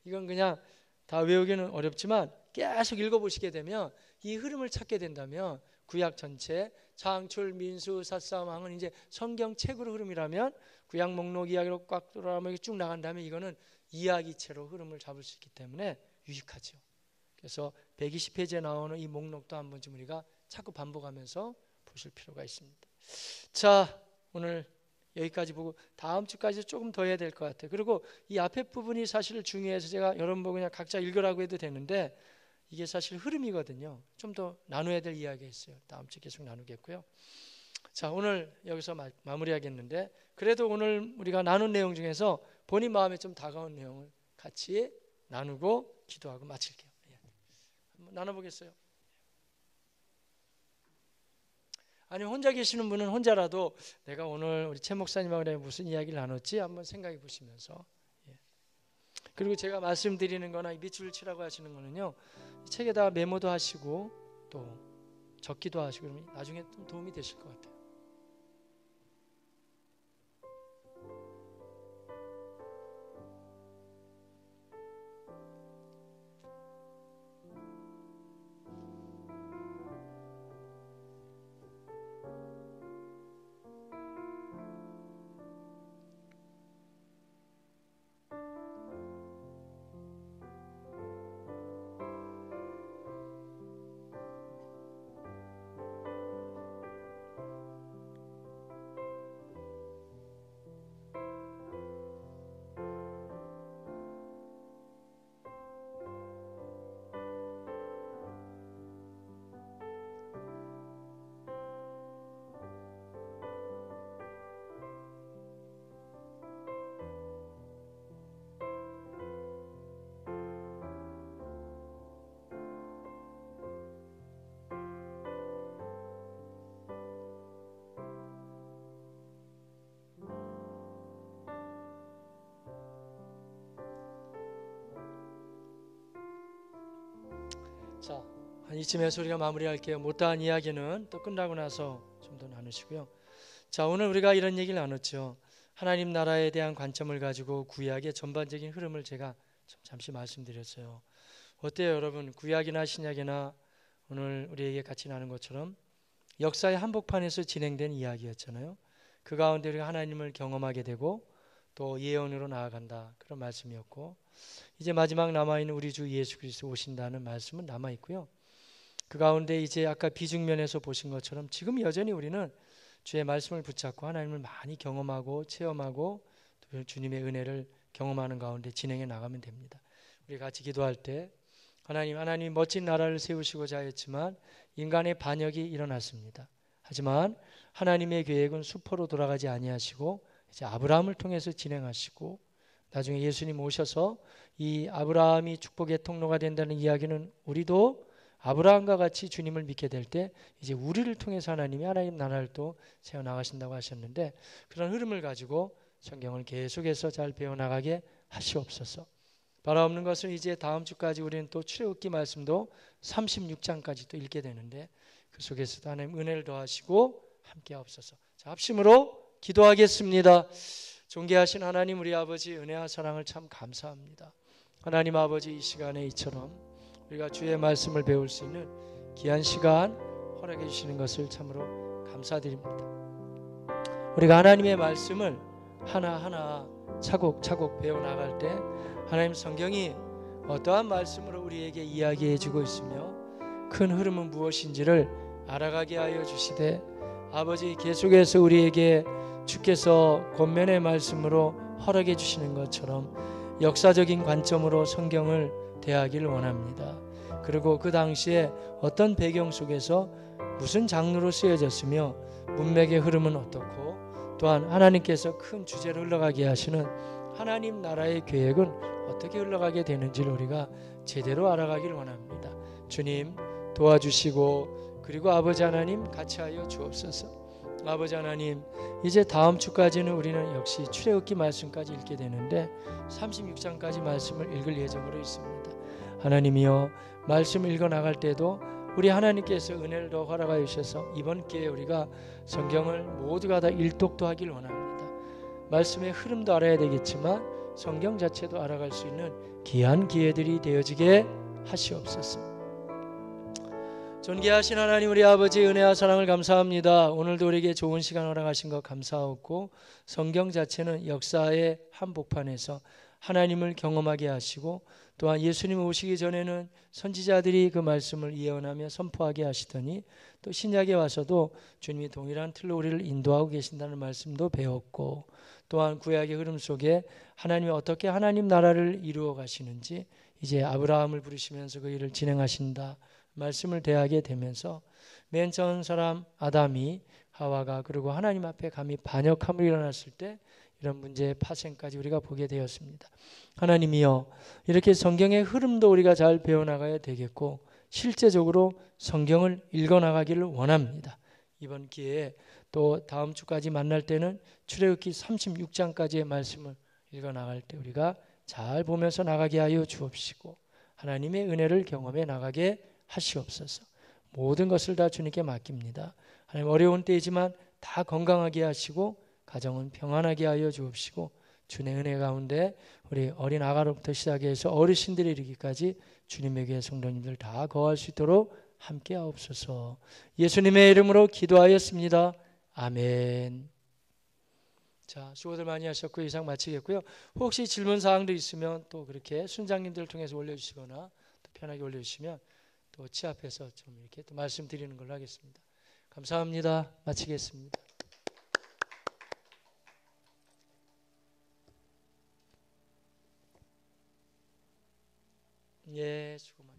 이건 그냥 다 외우기는 어렵지만 계속 읽어보시게 되면 이 흐름을 찾게 된다면 구약 전체 창출, 민수, 삿사왕은 이제 성경책으로 흐름이라면 구약 목록 이야기로 꽉 돌아가면 쭉 나간다면 이거는 이야기체로 흐름을 잡을 수 있기 때문에 유익하죠. 그래서 120페이지에 나오는 이 목록도 한번 좀 우리가 자꾸 반복하면서 보실 필요가 있습니다. 자, 오늘 여기까지 보고 다음 주까지 조금 더 해야 될 것 같아요. 그리고 이 앞에 부분이 사실 중요해서 제가 여러분 보고 그냥 각자 읽으라고 해도 되는데 이게 사실 흐름이거든요. 좀 더 나눠야 될 이야기가 있어요. 다음 주에 계속 나누겠고요. 자, 오늘 여기서 마무리하겠는데, 그래도 오늘 우리가 나눈 내용 중에서 본인 마음에 좀 다가온 내용을 같이 나누고 기도하고 마칠게요. 한번 나눠보겠어요? 아니, 혼자 계시는 분은 혼자라도 내가 오늘 우리 최 목사님하고 무슨 이야기를 나눴지 한번 생각해 보시면서, 그리고 제가 말씀드리는 거나 밑줄을 치라고 하시는 거는요, 책에다가 메모도 하시고 또 적기도 하시고 그러면 나중에 좀 도움이 되실 것 같아요. 자, 한 이쯤에서 우리가 마무리할게요. 못다한 이야기는 또 끝나고 나서 좀 더 나누시고요. 자, 오늘 우리가 이런 얘기를 나눴죠. 하나님 나라에 대한 관점을 가지고 구약의 전반적인 흐름을 제가 잠시 말씀드렸어요. 어때요, 여러분? 구약이나 신약이나 오늘 우리에게 같이 나눈 것처럼 역사의 한복판에서 진행된 이야기였잖아요. 그 가운데 우리가 하나님을 경험하게 되고 또 예언으로 나아간다, 그런 말씀이었고, 이제 마지막 남아있는 우리 주 예수 그리스도 오신다는 말씀은 남아있고요. 그 가운데 이제 아까 비중면에서 보신 것처럼 지금 여전히 우리는 주의 말씀을 붙잡고 하나님을 많이 경험하고 체험하고 또 주님의 은혜를 경험하는 가운데 진행해 나가면 됩니다. 우리 같이 기도할 때 하나님 멋진 나라를 세우시고자 했지만 인간의 반역이 일어났습니다. 하지만 하나님의 계획은 수포로 돌아가지 아니하시고 이제 아브라함을 통해서 진행하시고 나중에 예수님 오셔서 이 아브라함이 축복의 통로가 된다는 이야기는 우리도 아브라함과 같이 주님을 믿게 될 때 이제 우리를 통해서 하나님 나라를 또 세워나가신다고 하셨는데, 그런 흐름을 가지고 성경을 계속해서 잘 배워나가게 하시옵소서. 바라옵는 것은 이제 다음 주까지 우리는 또 출애굽기 말씀도 36장까지 또 읽게 되는데 그 속에서도 하나님 은혜를 더하시고 함께 하옵소서. 자, 합심으로 기도하겠습니다. 존귀하신 하나님, 우리 아버지 은혜와 사랑을 참 감사합니다. 하나님 아버지, 이 시간에 이처럼 우리가 주의 말씀을 배울 수 있는 귀한 시간 허락해 주시는 것을 참으로 감사드립니다. 우리가 하나님의 말씀을 하나하나 차곡차곡 배워나갈 때 하나님 성경이 어떠한 말씀으로 우리에게 이야기해 주고 있으며 큰 흐름은 무엇인지를 알아가게 하여 주시되, 아버지 계속해서 우리에게 주께서 권면의 말씀으로 허락해 주시는 것처럼 역사적인 관점으로 성경을 대하기를 원합니다. 그리고 그 당시에 어떤 배경 속에서 무슨 장르로 쓰여졌으며 문맥의 흐름은 어떻고, 또한 하나님께서 큰 주제로 흘러가게 하시는 하나님 나라의 계획은 어떻게 흘러가게 되는지를 우리가 제대로 알아가기를 원합니다. 주님 도와주시고, 그리고 아버지 하나님 같이 하여 주옵소서. 아버지 하나님, 이제 다음 주까지는 우리는 역시 출애굽기 말씀까지 읽게 되는데 36장까지 말씀을 읽을 예정으로 있습니다. 하나님이여, 말씀을 읽어 나갈 때도 우리 하나님께서 은혜를 더 허락하여 주셔서 이번 기회에 우리가 성경을 모두가 다 일독도 하길 원합니다. 말씀의 흐름도 알아야 되겠지만 성경 자체도 알아갈 수 있는 귀한 기회들이 되어지게 하시옵소서. 존귀하신 하나님, 우리 아버지 은혜와 사랑을 감사합니다. 오늘도 우리에게 좋은 시간 허락하신 것 감사하고, 성경 자체는 역사의 한복판에서 하나님을 경험하게 하시고, 또한 예수님 오시기 전에는 선지자들이 그 말씀을 예언하며 선포하게 하시더니 또 신약에 와서도 주님이 동일한 틀로 우리를 인도하고 계신다는 말씀도 배웠고, 또한 구약의 흐름 속에 하나님이 어떻게 하나님 나라를 이루어 가시는지 이제 아브라함을 부르시면서 그 일을 진행하신다 말씀을 대하게 되면서 맨 처음 사람 아담이 하와가 그리고 하나님 앞에 감히 반역함을 일어났을 때 이런 문제의 파생까지 우리가 보게 되었습니다. 하나님이여, 이렇게 성경의 흐름도 우리가 잘 배워나가야 되겠고 실제적으로 성경을 읽어나가기를 원합니다. 이번 기회에 또 다음 주까지 만날 때는 출애굽기 36장까지의 말씀을 읽어나갈 때 우리가 잘 보면서 나가게 하여 주옵시고 하나님의 은혜를 경험해 나가게 하시옵소서. 모든 것을 다 주님께 맡깁니다. 하나님, 어려운 때이지만 다 건강하게 하시고 가정은 평안하게 하여 주옵시고 주님의 은혜 가운데 우리 어린 아가로부터 시작해서 어르신들이 이르기까지 주님에게 성도님들 다 거할 수 있도록 함께 하옵소서. 예수님의 이름으로 기도하였습니다. 아멘. 자, 수고들 많이 하셨고 이상 마치겠고요. 혹시 질문 사항도 있으면 또 그렇게 순장님들을 통해서 올려주시거나 또 편하게 올려주시면 또 치앞에서 좀 이렇게 또 말씀드리는 걸로 하겠습니다. 감사합니다. 마치겠습니다. 예, 수고 많으셨습니다.